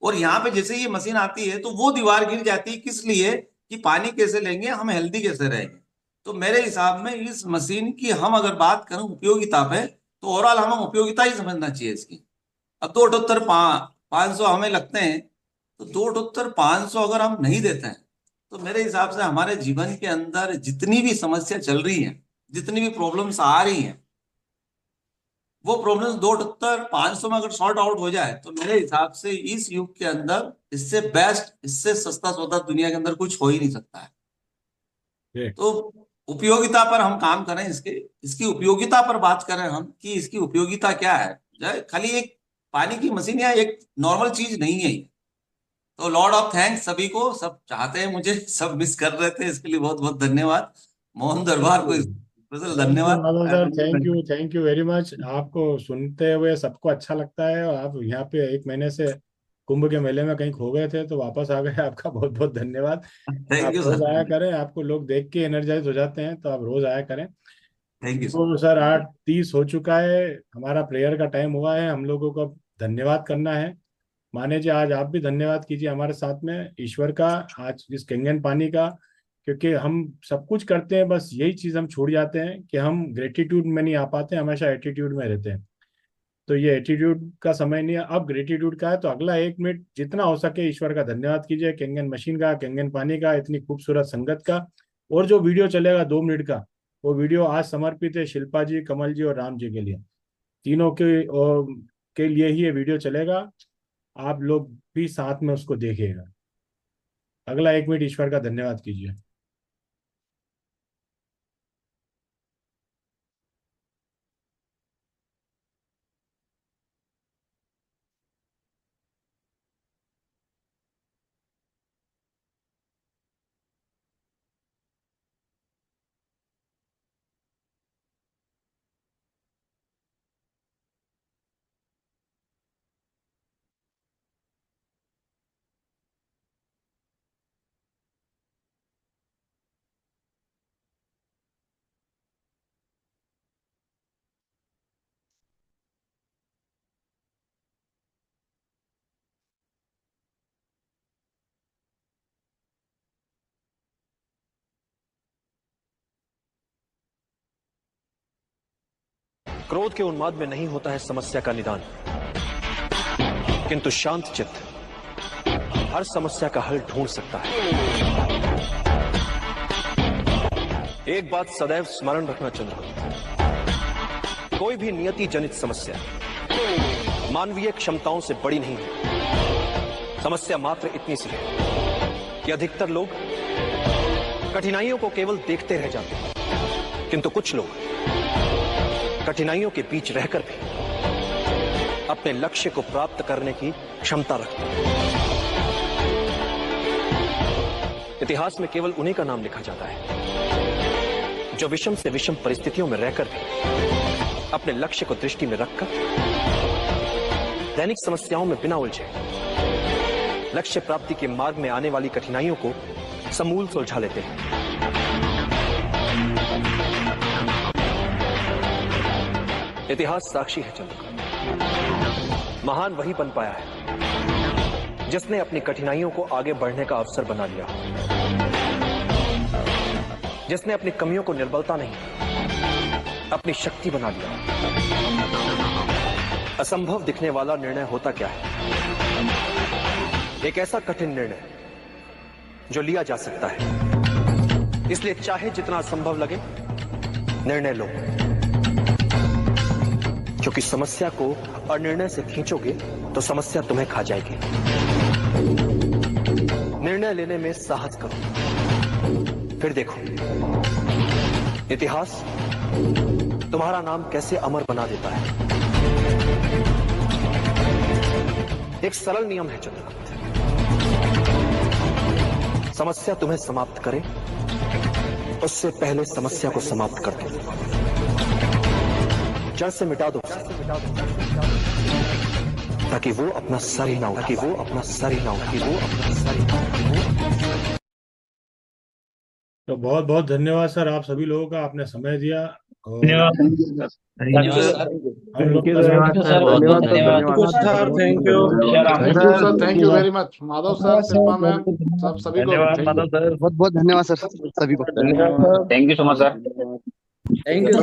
और यहाँ पे जैसे ये मशीन आती है तो वो दीवार गिर जाती है, किस लिए? कि पानी कैसे लेंगे हम, हेल्दी कैसे रहेंगे। तो मेरे हिसाब में इस मशीन की हम अगर बात करें उपयोगिता पे, तो ओवरऑल हमें उपयोगिता ही समझना चाहिए इसकी। अब 2 अठहत्तर 500 हमें लगते हैं, तो 2 अठहत्तर 500 अगर हम नहीं देते हैं, तो मेरे हिसाब से हमारे जीवन के अंदर जितनी भी समस्या चल रही है, जितनी भी प्रॉब्लम्स आ रही हैं, वो प्रॉब्लम्स 2 अठहत्तर 500 में अगर सॉर्ट आउट हो जाए तो मेरे हिसाब से इस युग के अंदर इससे बेस्ट, इससे सस्ता सौदा दुनिया के अंदर कुछ हो ही नहीं सकता है। तो उपयोगिता पर हम काम करें, इसकी उपयोगिता पर बात करें हम, कि इसकी उपयोगिता क्या है। खाली एक पानी की मशीन या एक नॉर्मल चीज नहीं है ये। तो लॉर्ड ऑफ थैंक्स सभी को, सब चाहते हैं मुझे, सब मिस कर रहे थे, इसके लिए बहुत बहुत धन्यवाद। मोहन दरबार को स्पेशल थैंक यू धन्यवाद। Madhav sir, thank you very much. आपको सुनते हुए सबको अच्छा लगता है, और आप यहाँ पे 1 महीने से कुंभ के मेले में कहीं खो गए थे तो वापस आ गए, आपका बहुत बहुत धन्यवाद। थैंक आप यू रोज सर। आया करें, आपको लोग देख के एनर्जाइज हो जाते हैं, तो आप रोज आया करें। Thank you sir. तो सर 8:30 हो चुका है, हमारा प्रेयर का टाइम हुआ है, हम लोगों को अब धन्यवाद करना है। माने जी, आज आप भी धन्यवाद कीजिए हमारे साथ में ईश्वर का, आज इस कंगन पानी का। क्योंकि हम सब कुछ करते हैं, बस यही चीज हम छूट जाते हैं कि हम ग्रेटिट्यूड में नहीं आ पाते, हमेशा एटीट्यूड में रहते हैं। तो ये एटीट्यूड का समय नहीं है, अब ग्रेटिट्यूड का है। तो अगला 1 मिनट जितना हो सके ईश्वर का धन्यवाद कीजिए, कंगन मशीन का, कंगन पानी का, इतनी खूबसूरत संगत का। और जो वीडियो चलेगा 2 मिनट का, वो वीडियो आज समर्पित है शिल्पा जी, कमल जी और राम जी के लिए। तीनों के लिए ही ये वीडियो चलेगा। आप लोग भी साथ में उसको देखिएगा। अगला 1 मिनट ईश्वर का धन्यवाद कीजिए। क्रोध के उन्माद में नहीं होता है समस्या का निदान, किंतु शांत चित्त हर समस्या का हल ढूंढ सकता है। एक बात सदैव स्मरण रखना चंद्रगुप्त, कोई भी नियति जनित समस्या मानवीय क्षमताओं से बड़ी नहीं है। समस्या मात्र इतनी सी है कि अधिकतर लोग कठिनाइयों को केवल देखते रह जाते हैं, किंतु कुछ लोग कठिनाइयों के बीच रहकर भी अपने लक्ष्य को प्राप्त करने की क्षमता रखते हैं। इतिहास में केवल उन्हीं का नाम लिखा जाता है जो विषम से विषम परिस्थितियों में रहकर भी अपने लक्ष्य को दृष्टि में रखकर दैनिक समस्याओं में बिना उलझे लक्ष्य प्राप्ति के मार्ग में आने वाली कठिनाइयों को समूल सुलझा लेते हैं। इतिहास साक्षी है चंद्रकांत, महान वही बन पाया है जिसने अपनी कठिनाइयों को आगे बढ़ने का अवसर बना लिया, जिसने अपनी कमियों को निर्बलता नहीं अपनी शक्ति बना लिया। असंभव दिखने वाला निर्णय होता क्या है? एक ऐसा कठिन निर्णय जो लिया जा सकता है। इसलिए चाहे जितना असंभव लगे, निर्णय लो, क्योंकि समस्या को अनिर्णय से खींचोगे तो समस्या तुम्हें खा जाएगी। निर्णय लेने में साहस करो, फिर देखो इतिहास तुम्हारा नाम कैसे अमर बना देता है। एक सरल नियम है चंद्रगुप्त, समस्या तुम्हें समाप्त करे उससे पहले समस्या को समाप्त कर दो, जड़ से मिटा दो, ताकि वो अपना सर ही ना उठा, तो बहुत बहुत धन्यवाद सर, आप सभी लोगों का, आपने समय दिया। और thank you very much Madhav sir, Shilpa ma'am, सब सभी को बहुत बहुत धन्यवाद सर, सभी को thank you so much sir. Thank you.